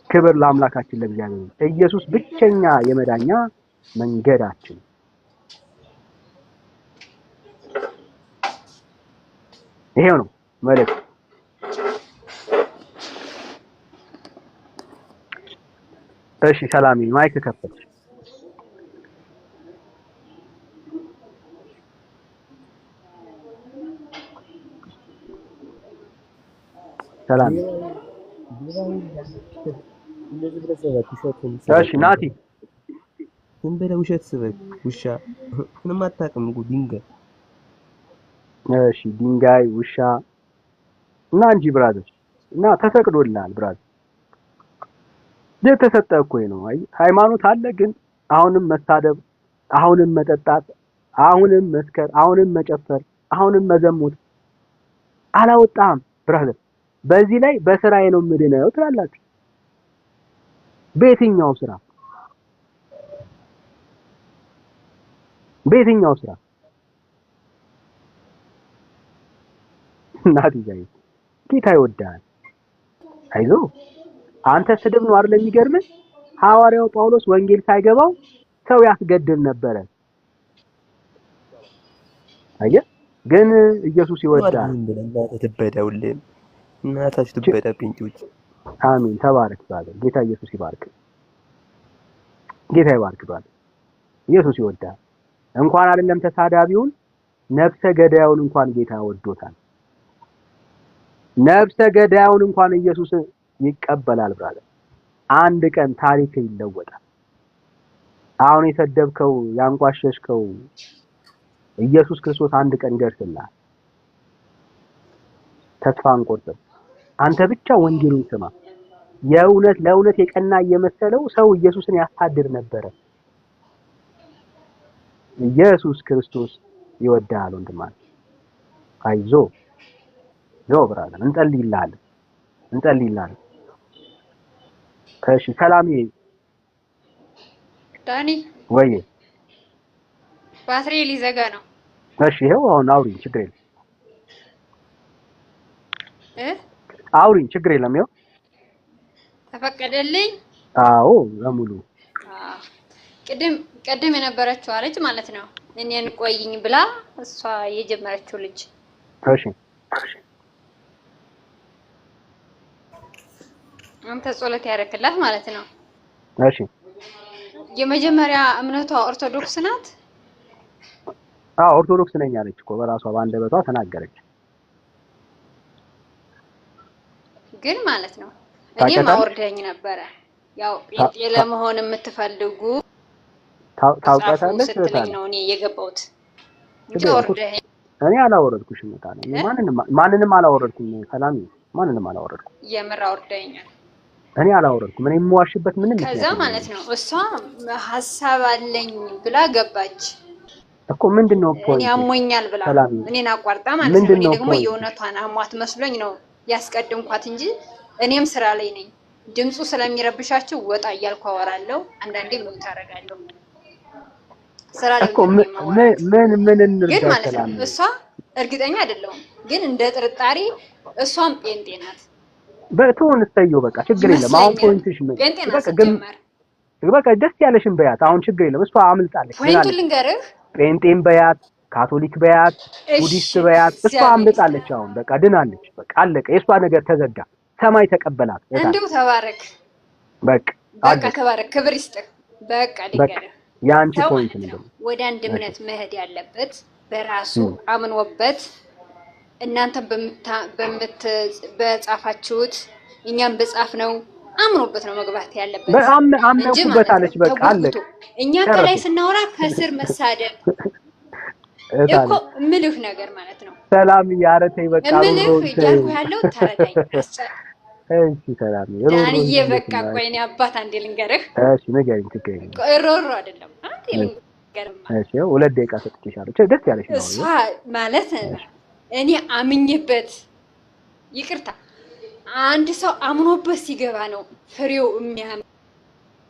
ክብር ለአምላካችን ለእግዚአብሔር። ኢየሱስ ብቸኛ የመዳኛ መንገዳችን። ይሄው ነው መልእክት። እሺ ሰላም፣ ማይክ ከፈት። ሰላም። እሺ ናቲ፣ ዝም ብለህ ውሸት ስበክ ውሻ። ምንም አታውቅም እኮ ድንጋይ። እሺ ድንጋይ ውሻ እና እንጂ ብራዘር እና ተፈቅዶልናል ብራዘር። የተሰጠ እኮ ነው። አይ ሃይማኖት አለ፣ ግን አሁንም መሳደብ፣ አሁንም መጠጣት፣ አሁንም መስከር፣ አሁንም መጨፈር፣ አሁንም መዘሙት አላወጣም ብራዘር። በዚህ ላይ በስራዬ ነው የምድነው ትላላችሁ። በየትኛው ስራ? በየትኛው ስራ? ናቲ ዛይ ጌታ ይወዳል። አይዞ አንተ ስድብ ነው አይደል የሚገርምህ? ሐዋርያው ጳውሎስ ወንጌል ሳይገባው ሰው ያስገድል ነበረ። አየህ ግን ኢየሱስ ይወዳል። ትበዳውልን እናታችሁ ትበዳ ጴንጤዎች። አሜን ተባረክ ባለ ጌታ ኢየሱስ ይባርክ። ጌታ ይባርክ ባለ ኢየሱስ ይወዳል። እንኳን አይደለም ተሳዳቢውን ነፍሰ ገዳዩን እንኳን ጌታ ወዶታል። ነፍሰ ገዳዩን እንኳን ኢየሱስ ይቀበላል ብራለ። አንድ ቀን ታሪክ ይለወጣል። አሁን የሰደብከው ያንቋሸሽከው ኢየሱስ ክርስቶስ አንድ ቀን ይደርስልሃል። ተስፋ አንቆርጥም። አንተ ብቻ ወንጌሉን ስማ። የእውነት ለእውነት የቀና እየመሰለው ሰው ኢየሱስን ያሳድር ነበረ። ኢየሱስ ክርስቶስ ይወዳል ወንድማን። አይዞ ነው ብራለን። እንጸልይልሃለን። እሺ ሰላም ዳኒ ወይ ባትሪ ሊዘጋ ነው። እሺ ይኸው አሁን አውሪኝ ችግር የለም። አውሪኝ ችግር የለም። ይኸው ተፈቀደልኝ። አዎ ለሙሉ ቅድም የነበረችው አለች ማለት ነው። እኔን ቆይኝ ብላ እሷ የጀመረችው ልጅ እሺ አንተ ጸሎት ያደረክላት ማለት ነው። እሺ የመጀመሪያ እምነቷ ኦርቶዶክስ ናት። ኦርቶዶክስ ነኝ አለች እኮ በራሷ ባንደበቷ ተናገረች። ግን ማለት ነው እኔ ማወርደኝ ነበረ። ያው ጴንጤ ለመሆን የምትፈልጉ ታውቃታለች ስትለኝ ነው እኔ የገባሁት እንጂ ወርደኝ። እኔ አላወረድኩሽም ታዲያ ማንንም አላወረድኩም። ሰላም ማንንም አላወረድኩም። የምር አወርደኛል። እኔ አላወረድኩም። እኔ የምዋሽበት ምንም ከዛ ማለት ነው እሷ ሐሳብ አለኝ ብላ ገባች እኮ። ምንድነው ፖይንት? እኔ አሞኛል ብላ እኔን አቋርጣ ማለት ነው። እኔ ደግሞ የእውነቷን አሟት መስሎኝ ነው ያስቀድምኳት እንጂ እኔም ስራ ላይ ነኝ። ድምፁ ስለሚረብሻችሁ ወጣ እያልኩ አወራለሁ። አንዳንዴ ምን ታረጋለሁ ስራ ላይ እኮ ምን ግን ማለት ነው እሷ እርግጠኛ አይደለሁም፣ ግን እንደ ጥርጣሬ እሷም ጴንጤ ናት። በትሆን እስተየው በቃ ችግር የለም። አሁን ፖይንትሽ ምን በቃ ደስ ያለሽን በያት። አሁን ችግር የለም። እሷ አምልጣለች። ፖይንቱን ልንገርህ፣ ጴንጤም በያት፣ ካቶሊክ በያት፣ ቡዲስት በያት፣ እሷ አምልጣለች። አሁን በቃ ድናለች። በቃ አለቀ። የእሷ ነገር ተዘጋ። ሰማይ ተቀበላት። እንዲሁ ተባረክ። በቃ ተባረክ፣ ክብር ይስጥህ። በቃ ልንገርህ፣ ያንቺ ፖይንት ነው ወደ አንድ እምነት መሄድ ያለበት በራሱ አምኖበት እናንተም በጻፋችሁት እኛም በጻፍነው አምኖበት ነው መግባት ያለበት። አምነውበት አለች። በቃ አለቀ። እኛ ከላይ ስናወራ ከስር መሳደብ እኮ ምልህ ነገር ማለት ነው። ሰላም ያረተይ በቃ ምልህ እያልኩ ያለው ተረዳኝ። እሺ ሰላም ዳንዬ በቃ ቆይ እኔ አባት አንዴ ልንገርህ። እሺ ንገሪኝ። ትገኝ ሮሮ አይደለም አንዴ ልንገርህ። እሺ 2 ደቂቃ ሰጥቼሻለሁ። ደስ ያለሽ ነው። እሷ ማለት እኔ አምኜበት ይቅርታ፣ አንድ ሰው አምኖበት ሲገባ ነው ፍሬው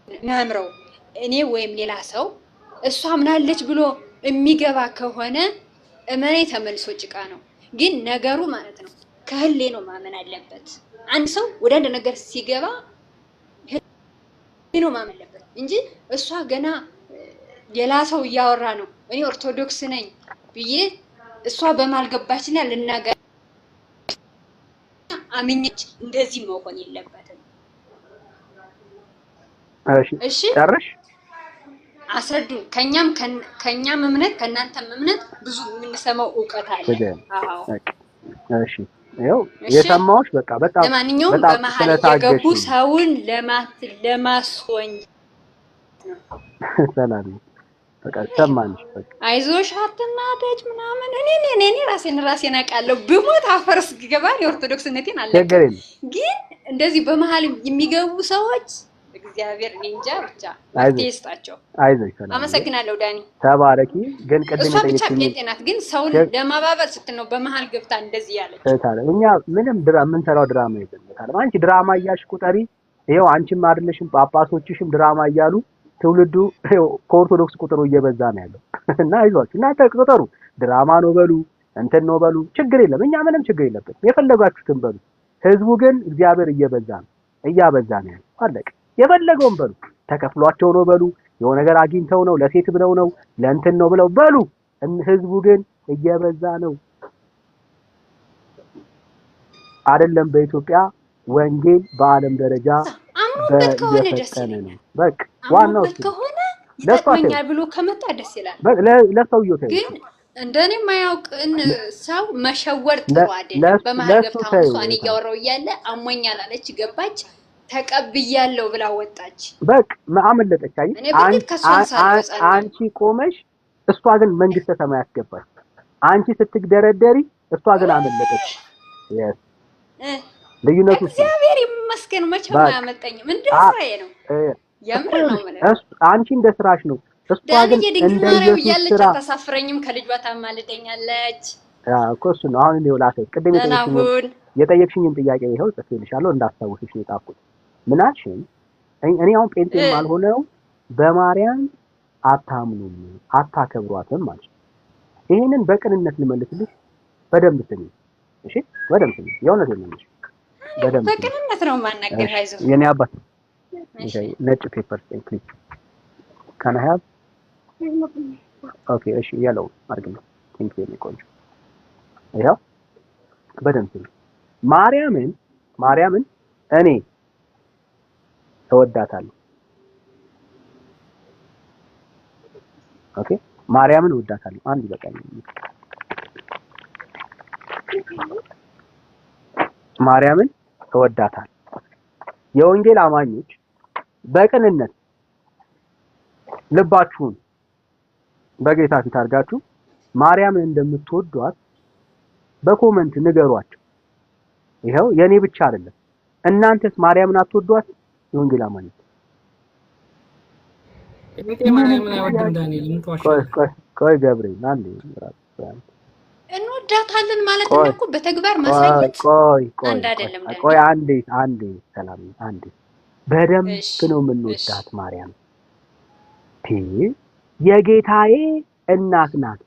የሚያምረው። እኔ ወይም ሌላ ሰው እሷ አምናለች ብሎ የሚገባ ከሆነ እመኔ ተመልሶ ጭቃ ነው። ግን ነገሩ ማለት ነው ከህሌ ነው ማመን አለበት። አንድ ሰው ወደ አንድ ነገር ሲገባ ህሌ ነው ማመን አለበት እንጂ እሷ ገና ሌላ ሰው እያወራ ነው እኔ ኦርቶዶክስ ነኝ ብዬ እሷ በማልገባችና ልናገር አምኜች እንደዚህ መሆን የለበትም። እሺ ጨርሽ አስረዱ። ከኛም እምነት ከናንተም እምነት ብዙ የምንሰማው ዕውቀት አለ። አዎ እሺ ይኸው የሰማሁሽ በቃ በጣም ለማንኛውም በመሀል የገቡ ሰውን ለማስወኝ ሰላም በቃ ሰማንሽ። በቃ አይዞሽ አትናደጅ ምናምን እኔ ራሴን አውቃለሁ። ብሞት አፈርስ ገባ የኦርቶዶክስነቴን አለ። ግን እንደዚህ በመሀል የሚገቡ ሰዎች እግዚአብሔር እንጃ ብቻ አይስጣቸው። አይዞሽ ሰላም። አመሰግናለሁ ዳኒ ተባረኪ። ግን ቅድም ብቻ ጴንጤናት ግን ሰውን ለማባበል ስትል ነው በመሀል ገብታ እንደዚህ ያለች። እኛ ምንም የምንሰራው ድራማ የለም። አንቺ ድራማ እያልሽ ቁጠሪ። ይኸው አንቺም አይደለሽም ጳጳሶችሽም ድራማ እያሉ ትውልዱ ከኦርቶዶክስ ቁጥሩ እየበዛ ነው ያለው። እና አይዟችሁ እናንተ ቁጠሩ። ድራማ ነው በሉ እንትን ነው በሉ፣ ችግር የለም። እኛ ምንም ችግር የለብንም። የፈለጋችሁትን በሉ። ህዝቡ ግን እግዚአብሔር እያበዛ ነው ያለው። አለቀ። የፈለገውን በሉ። ተከፍሏቸው ነው በሉ፣ የሆነ ነገር አግኝተው ነው፣ ለሴት ብለው ነው፣ ለእንትን ነው ብለው በሉ። ህዝቡ ግን እየበዛ ነው። አይደለም በኢትዮጵያ ወንጌል በዓለም ደረጃ በየፈጠነ ነው። በቃ ዋናው እሱ ከሆነ ይጠቅመኛል ብሎ ከመጣ ደስ ይላል። ለሰውየው ተይው። ግን እንደኔ የማያውቅን ሰው መሸወር ጥሩ አይደለም። በመሀል ገብታ እሷን እያወራው እያለ አሞኛል አለች፣ ገባች፣ ተቀብያለሁ ብላ ወጣች። በቃ አመለጠች። አንቺ ቆመሽ፣ እሷ ግን መንግስተ ሰማይ አስገባች። አንቺ ስትግደረደሪ፣ እሷ ግን አመለጠች። ልዩነቱ እግዚአብሔር ይመስገን መቼም አያመልጠኝም። እንደ ስራዬ ነው፣ የምር ነው ማለት አንቺ እንደ ስራሽ ነው። እሷ ግን እንደ ኢየሱስ ስራ አታሳፍረኝም። ከልጇ ታማልደኛለች እኮ እሱ ነው። አሁን ነው ላሰ ቅድም የጠየቅሽኝን ጥያቄ ይኸው ጽፌልሻለሁ እንዳስታውስሽ ነው የጻፍኩት። ምን አልሽኝ? እኔ አሁን ጴንጤም አልሆነው በማርያም አታምኑም አታከብሯትም ማለት ይሄንን በቅንነት ልመልስልሽ። በደንብ ስሚ እሺ፣ በደንብ ስሚ። የእውነቴን ነው በደንብ በቅንነት ነው ማናገር። አይዞህ የኔ አባት ነጭ ፔፐር ፕሊዝ ካን አይ ሃቭ ኦኬ እሺ፣ ያለው አድርግልኝ። ቲንክ ዩ ቆንጆ። ይሄው በደንብ ስሚ። ማርያምን እኔ እወዳታለሁ። ኦኬ ማርያምን እወዳታለሁ። አንድ በቃኝ። ማርያምን እወዳታለሁ። የወንጌል አማኞች በቅንነት ልባችሁን በጌታ ፊት አድርጋችሁ ማርያምን እንደምትወዷት በኮመንት ንገሯቸው። ይሄው የኔ ብቻ አይደለም። እናንተስ ማርያምን አትወዷት? የወንጌል አማኞች ቆይ ገብርኤል አንዴ እንወዳታለን ማለት ነው እኮ በተግባር ማሳየት አንድ አይደለም። ቆይ አንዴ ሰላም አንዴ በደንብ ነው የምንወዳት ማርያም የጌታዬ እናት ናት።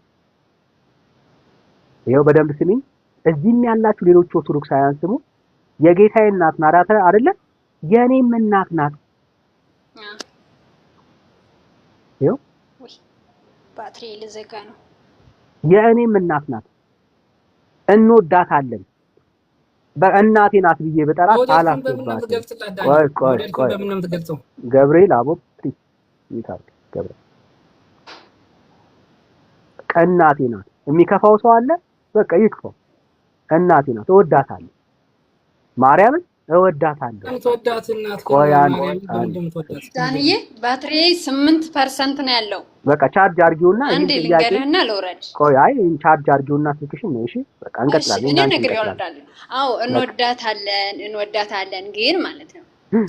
ይሄው በደንብ ስሚኝ። እዚህም ያላችሁ ሌሎች ኦርቶዶክሳውያን ስሙ። የጌታዬ እናት ናት አይደለ? የኔም እናት ናት። ይሄው ባትሪ ልዘጋ ነው። የእኔም እናት ናት። እንወዳታለን። በእናቴ ናት ብዬ በጠራት አላስባትም። ቆይ ገብርኤል አቦ ይታል ገብርኤል እናቴ ናት። የሚከፋው ሰው አለ? በቃ ይክፋው። እናቴ ናት። እወዳታለሁ። ማርያምን እወዳታለሁ። ዳንዬ ባትሪ 8% ነው ያለው። በቃ ቻርጅ አድርጊውና አንዴ ልንገርህና ለውረድ። ቆይ አይ ቻርጅ አድርጊውና ስልክሽን ነው። እሺ በቃ እንቀጥላለን። እኔ ነገር ያወርዳል። አዎ እንወዳታለን ግን ማለት ነው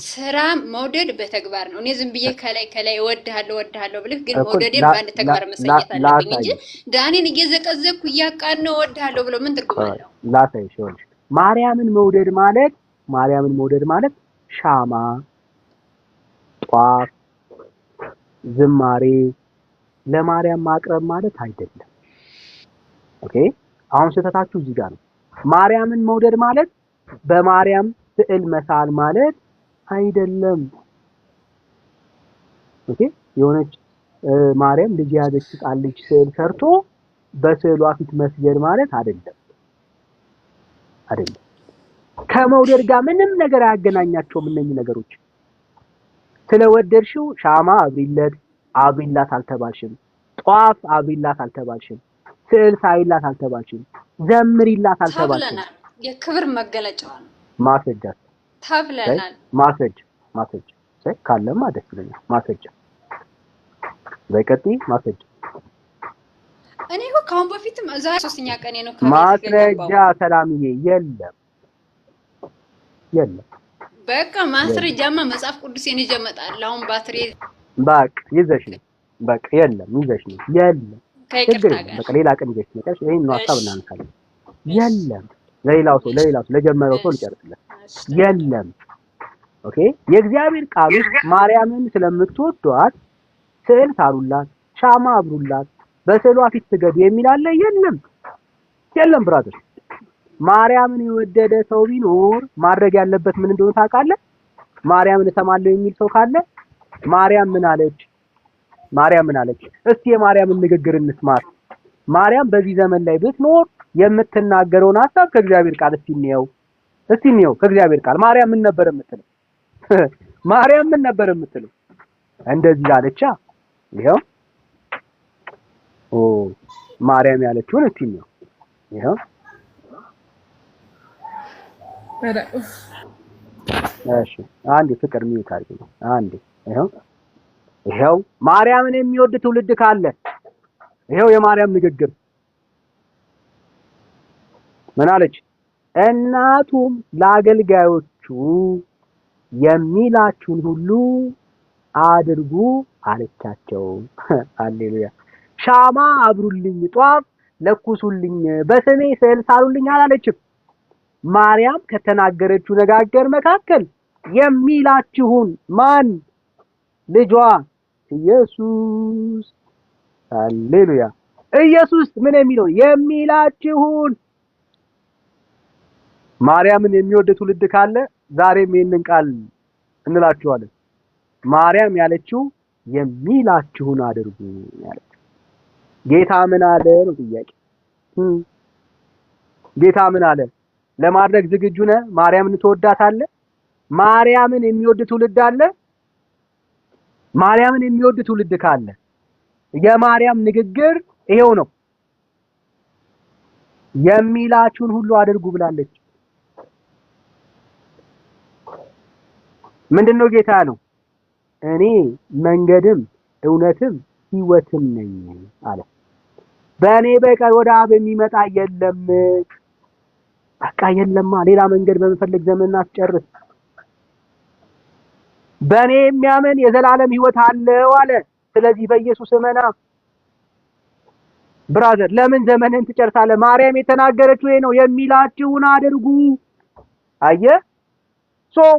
ስራ መውደድ በተግባር ነው። እኔ ዝም ብዬ ከላይ እወድሃለሁ ብልህ ግን መውደዴን በአንድ ተግባር መሰየት አለብኝ እንጂ ዳኒን እየዘቀዘቅኩ እያቃነው እወድሃለሁ ብሎ ምን ትርጉም አለው? ላሳይሽ። ይኸውልሽ ማርያምን መውደድ ማለት ሻማ፣ ጧፍ፣ ዝማሬ ለማርያም ማቅረብ ማለት አይደለም። ኦኬ አሁን ስህተታችሁ እዚህ ጋር ነው። ማርያምን መውደድ ማለት በማርያም ስዕል መሳል ማለት አይደለም። ኦኬ የሆነች ማርያም ልጅ ያዘች ጣል ልጅ ስዕል ሰርቶ በስዕሏ ፊት መስገድ ማለት አይደለም። ከመውደድ ጋር ምንም ነገር አያገናኛቸውም እነኚህ ነገሮች። ስለወደድሽው ሻማ አብሪላት አልተባልሽም። ጧፍ አብሪላት አልተባልሽም። ስዕል ሳይላት አልተባልሽም። ዘምሪላት አልተባልሽም። የክብር መገለጫ ነው። ማስረጃ ታብለናል። ማስረጃ ካለማ ደስ ይለኛል። ማስረጃ በቀጥይ ማስረጃ እኔ እኮ ካሁን በፊትም ዛሬ 3ኛ ቀኔ ነው። ማስረጃ ሰላምዬ የለም። በቃ ማስረጃማ መጽሐፍ ቅዱስን ይዤ እመጣለሁ። አሁን ባትሪ በቃ ይዘሽ ነው። በቃ የለም። ከይቅርታ ጋር በቃ ሌላ ቀን ይዘሽ ነው። ይሄን ነው ሐሳብ እናንሳለን። የለም ለሌላው ሰው ለጀመረው ሰው ልጨርስለት። የለም ኦኬ። የእግዚአብሔር ቃል ማርያምን ስለምትወዷት ስዕል ሳሉላት፣ ሻማ አብሩላት፣ በስዕሏ ፊት ስገዱ የሚል አለ? የለም። የለም ብራዘር። ማርያምን የወደደ ሰው ቢኖር ማድረግ ያለበት ምን እንደሆነ ታውቃለህ? ማርያምን እሰማለሁ የሚል ሰው ካለ ማርያም ምን አለች? ማርያም ምን አለች? እስቲ የማርያምን ንግግር እንስማት። ማርያም በዚህ ዘመን ላይ ብትኖር የምትናገረውን ሐሳብ ከእግዚአብሔር ቃል እስቲ እንየው ከእግዚአብሔር ቃል ማርያም ምን ነበር የምትለው? ማርያም ምን ነበር የምትለው? እንደዚህ አለቻ። ይሄው ማርያም ያለችውን እስቲ እንየው። ይሄው እሺ፣ አንዴ ፍቅር ሚውት አድርጊ ነው አንዴ። ይሄው ማርያምን የሚወድ ትውልድ ካለ ይሄው የማርያም ንግግር ምን አለች? እናቱም ለአገልጋዮቹ የሚላችሁን ሁሉ አድርጉ አለቻቸው። ሃሌሉያ። ሻማ አብሩልኝ፣ ጧፍ ለኩሱልኝ፣ በስሜ ስዕል ሳሉልኝ አላለችም። ማርያም ከተናገረችው ነጋገር መካከል የሚላችሁን ማን? ልጇ ኢየሱስ። ሃሌሉያ። ኢየሱስ ምን የሚለው? የሚላችሁን። ማርያምን የሚወድ ትውልድ ካለ ዛሬም ይሄንን ቃል እንላችኋለን። ማርያም ያለችው የሚላችሁን አድርጉ ያለችው። ጌታ ምን አለ ነው ጥያቄ። ጌታ ምን አለ? ለማድረግ ዝግጁ ነህ? ማርያምን ትወዳታለህ? ማርያምን የሚወድ ትውልድ አለ? ማርያምን የሚወድ ትውልድ ካለ የማርያም ንግግር ይሄው ነው። የሚላችሁን ሁሉ አድርጉ ብላለች። ምንድነው ጌታ ያለው? እኔ መንገድም እውነትም ሕይወትም ነኝ አለ። በእኔ በቀር ወደ አብ የሚመጣ የለም። በቃ የለማ። ሌላ መንገድ በመፈለግ ዘመን አስጨርስ። በእኔ የሚያምን የዘላለም ሕይወት አለው አለ። ስለዚህ በኢየሱስ እመና ብራዘር። ለምን ዘመንን ትጨርሳለህ? ማርያም የተናገረችው ይሄ ነው። የሚላችሁን አድርጉ። አየህ?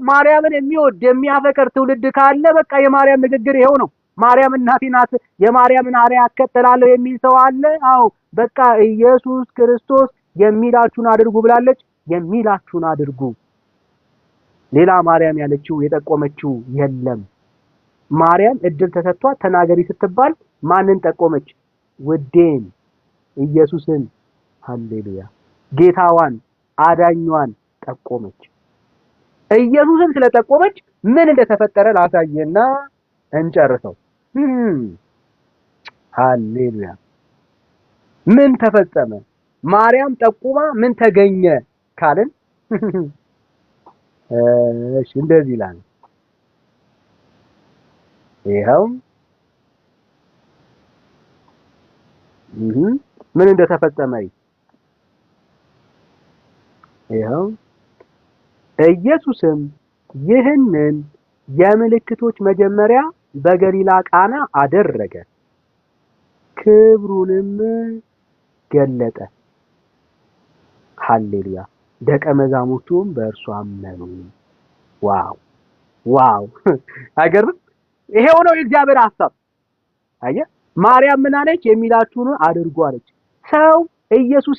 ማርያምን የሚወድ የሚያፈቅር ትውልድ ካለ በቃ የማርያም ንግግር ይሄው ነው። ማርያም እናቴ ናት፣ የማርያምን አርአያ እከተላለሁ የሚል ሰው አለ? አዎ በቃ ኢየሱስ ክርስቶስ የሚላችሁን አድርጉ ብላለች። የሚላችሁን አድርጉ። ሌላ ማርያም ያለችው የጠቆመችው የለም። ማርያም እድል ተሰጥቷት ተናገሪ ስትባል ማንን ጠቆመች? ውዴን ኢየሱስን። ሃሌሉያ። ጌታዋን አዳኟን ጠቆመች። ኢየሱስን ስለጠቆመች ምን እንደተፈጠረ ላሳየና እንጨርሰው። ሃሌሉያ። ምን ተፈጸመ? ማርያም ጠቁማ ምን ተገኘ ካልን እሺ እንደዚህ ይላል። ይሄው ምን እንደተፈጸመ ይሄው ኢየሱስም ይህንን የምልክቶች መጀመሪያ በገሊላ ቃና አደረገ፣ ክብሩንም ገለጠ። ሃሌሉያ። ደቀ መዛሙርቱም በእርሱ አመኑ። ዋው ዋው! አይገርም? ይሄው ነው የእግዚአብሔር ሐሳብ። አየህ፣ ማርያም ምን አለች? የሚላችሁን አድርጉ አለች። ሰው ኢየሱስ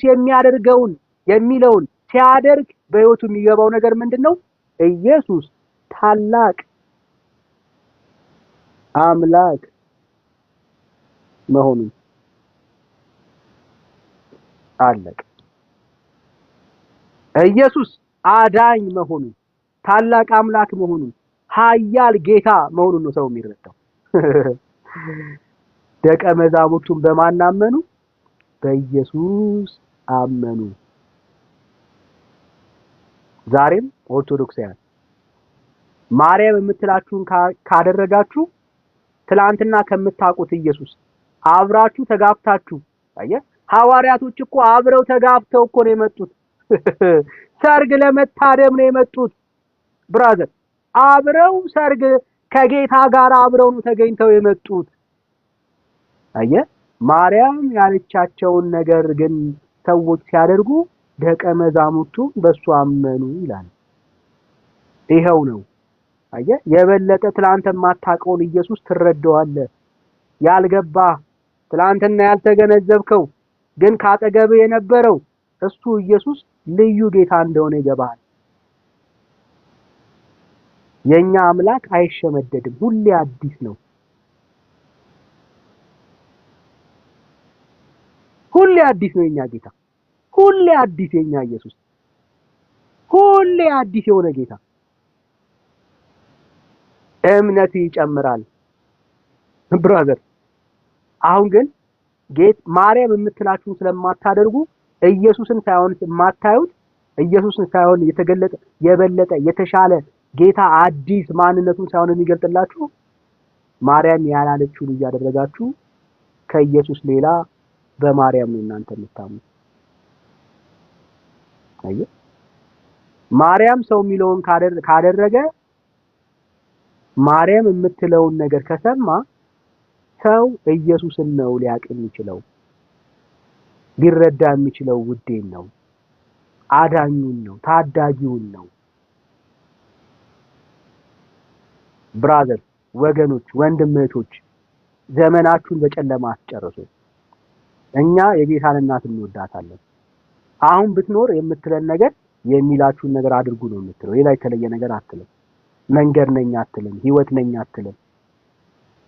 የሚለውን ሲያደርግ በህይወቱ የሚገባው ነገር ምንድነው? ኢየሱስ ታላቅ አምላክ መሆኑን አለቀ። ኢየሱስ አዳኝ መሆኑን፣ ታላቅ አምላክ መሆኑን፣ ኃያል ጌታ መሆኑን ነው ሰው የሚረዳው። ደቀ መዛሙርቱን በማን አመኑ? በኢየሱስ አመኑ። ዛሬም ኦርቶዶክሳውያን ማርያም የምትላችሁን ካደረጋችሁ ትላንትና ከምታውቁት ኢየሱስ አብራችሁ ተጋብታችሁ። አየህ፣ ሐዋርያቶች እኮ አብረው ተጋብተው እኮ ነው የመጡት። ሰርግ ለመታደም ነው የመጡት ብራዘር። አብረው ሰርግ ከጌታ ጋር አብረው ነው ተገኝተው የመጡት። አየህ፣ ማርያም ያለቻቸውን ነገር ግን ሰዎች ሲያደርጉ ደቀ መዛሙርቱ በሱ አመኑ ይላል። ይሄው ነው። አየህ፣ የበለጠ ትላንት የማታውቀውን ኢየሱስ ትረዳዋለህ። ያልገባ ትላንትና ያልተገነዘብከው ግን ካጠገብህ የነበረው እሱ ኢየሱስ ልዩ ጌታ እንደሆነ ይገባሃል። የኛ አምላክ አይሸመደድም፣ ሁሌ አዲስ ነው። ሁሌ አዲስ ነው የኛ ጌታ፣ ሁሌ አዲስ የኛ ኢየሱስ፣ ሁሌ አዲስ የሆነ ጌታ። እምነት ይጨምራል ብራዘር። አሁን ግን ማርያም የምትላችሁን ስለማታደርጉ ኢየሱስን ሳይሆን የማታዩት ኢየሱስን ሳይሆን የተገለጠ የበለጠ የተሻለ ጌታ አዲስ ማንነቱን ሳይሆን የሚገልጥላችሁ ማርያም ያላለችውን እያደረጋችሁ ከኢየሱስ ሌላ በማርያም ነው እናንተ የምታምኑ። አየህ፣ ማርያም ሰው የሚለውን ካደረገ ማርያም የምትለውን ነገር ከሰማ ሰው ኢየሱስን ነው ሊያውቅ የሚችለው፣ ሊረዳ የሚችለው ውዴን ነው፣ አዳኙን ነው፣ ታዳጊውን ነው። ብራዘር ወገኖች፣ ወንድም እህቶች ዘመናችሁን በጨለማ አስጨርሱ። እኛ የጌታን እናት እንወዳታለን። አሁን ብትኖር የምትለን ነገር የሚላችሁን ነገር አድርጉ ነው የምትለው። ሌላ የተለየ ነገር አትልም። መንገድ ነኝ አትልም። ህይወት ነኝ አትልም።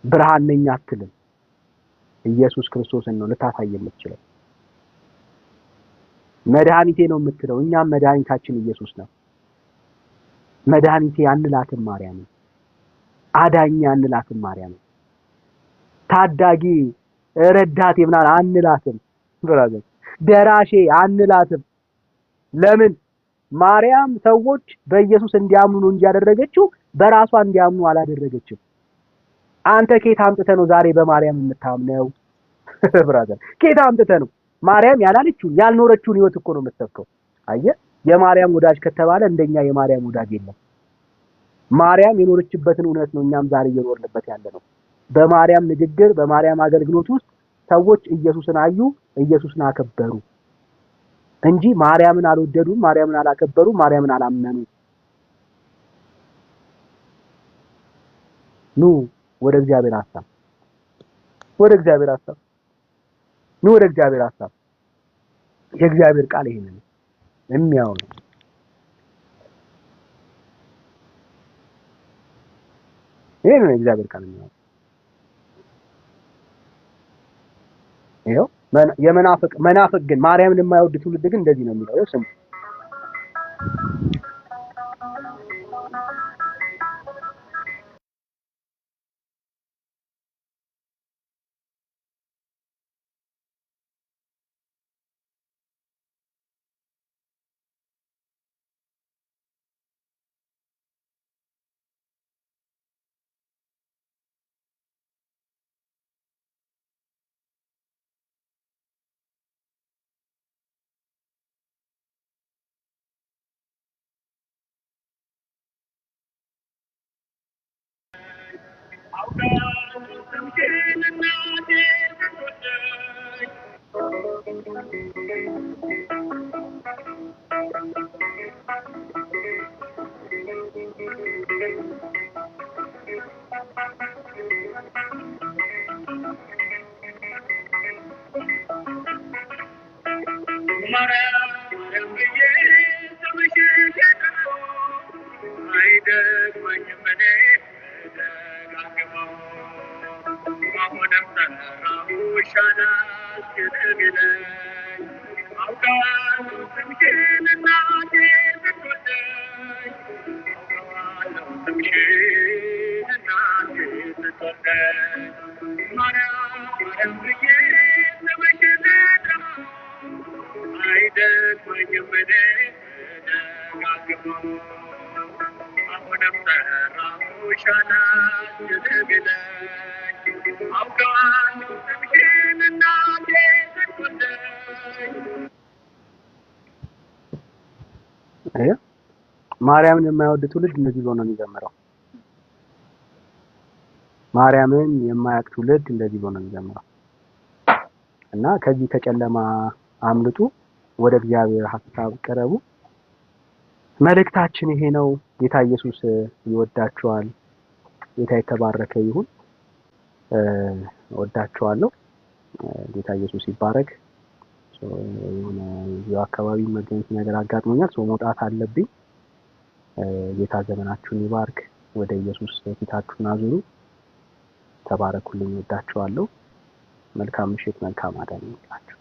ብርሃን ነኝ አትልም። ኢየሱስ ክርስቶስን ነው ልታሳይ የምትችለው። መድኃኒቴ ነው የምትለው። እኛም መድኃኒታችን ኢየሱስ ነው። መድኃኒቴ አንላትም ማርያም፣ አዳኝ አንላትም ማርያም፣ ታዳጊ ረዳቴ ምናምን አንላትም። ብራዘር ደራሼ አንላትም። ለምን? ማርያም ሰዎች በኢየሱስ እንዲያምኑ ነው እንጂ ያደረገችው በራሷ እንዲያምኑ አላደረገችም። አንተ ከየት አምጥተህ ነው ዛሬ በማርያም የምታምነው? ብራዘር ከየት አምጥተህ ነው? ማርያም ያላለችውን ያልኖረችውን ህይወት እኮ ነው የምትሰብከው። አየህ፣ የማርያም ወዳጅ ከተባለ እንደኛ የማርያም ወዳጅ የለም። ማርያም የኖረችበትን እውነት ነው እኛም ዛሬ እየኖርንበት ያለ ነው። በማርያም ንግግር፣ በማርያም አገልግሎት ውስጥ ሰዎች ኢየሱስን አዩ፣ ኢየሱስን አከበሩ እንጂ ማርያምን አልወደዱም፣ ማርያምን አላከበሩም፣ ማርያምን አላመኑ። ኑ ወደ እግዚአብሔር ሐሳብ፣ ወደ እግዚአብሔር ሐሳብ ኑ፣ ወደ እግዚአብሔር ሐሳብ። የእግዚአብሔር ቃል ይሄንን ነው የሚያወራው። ይሄ ነው የእግዚአብሔር ቃል የሚያወራው። ይኸው መናፍቅ ግን ማርያምን የማይወድ ትውልድ ግን እንደዚህ ነው የሚለው። ስሙ ማርያምን የማይወድ ትውልድ እንደዚህ ብሎ ነው የሚዘምረው። ማርያምን የማያውቅ ትውልድ እንደዚህ ብሎ ነው የሚዘምረው። እና ከዚህ ከጨለማ አምልጡ፣ ወደ እግዚአብሔር ሐሳብ ቀረቡ። መልእክታችን ይሄ ነው። ጌታ ኢየሱስ ይወዳችኋል። ጌታ የተባረከ ይሁን። ወዳችኋለሁ። ጌታ ኢየሱስ ይባረክ። የሆነ እዚሁ አካባቢ መገኘት ነገር አጋጥሞኛል። መውጣት አለብኝ። ጌታ ዘመናችሁን ይባርክ። ወደ ኢየሱስ ፊታችሁን አዙሩ። ተባረኩልኝ። ወዳችኋለሁ። መልካም ምሽት፣ መልካም አዳር ይሁንላችሁ።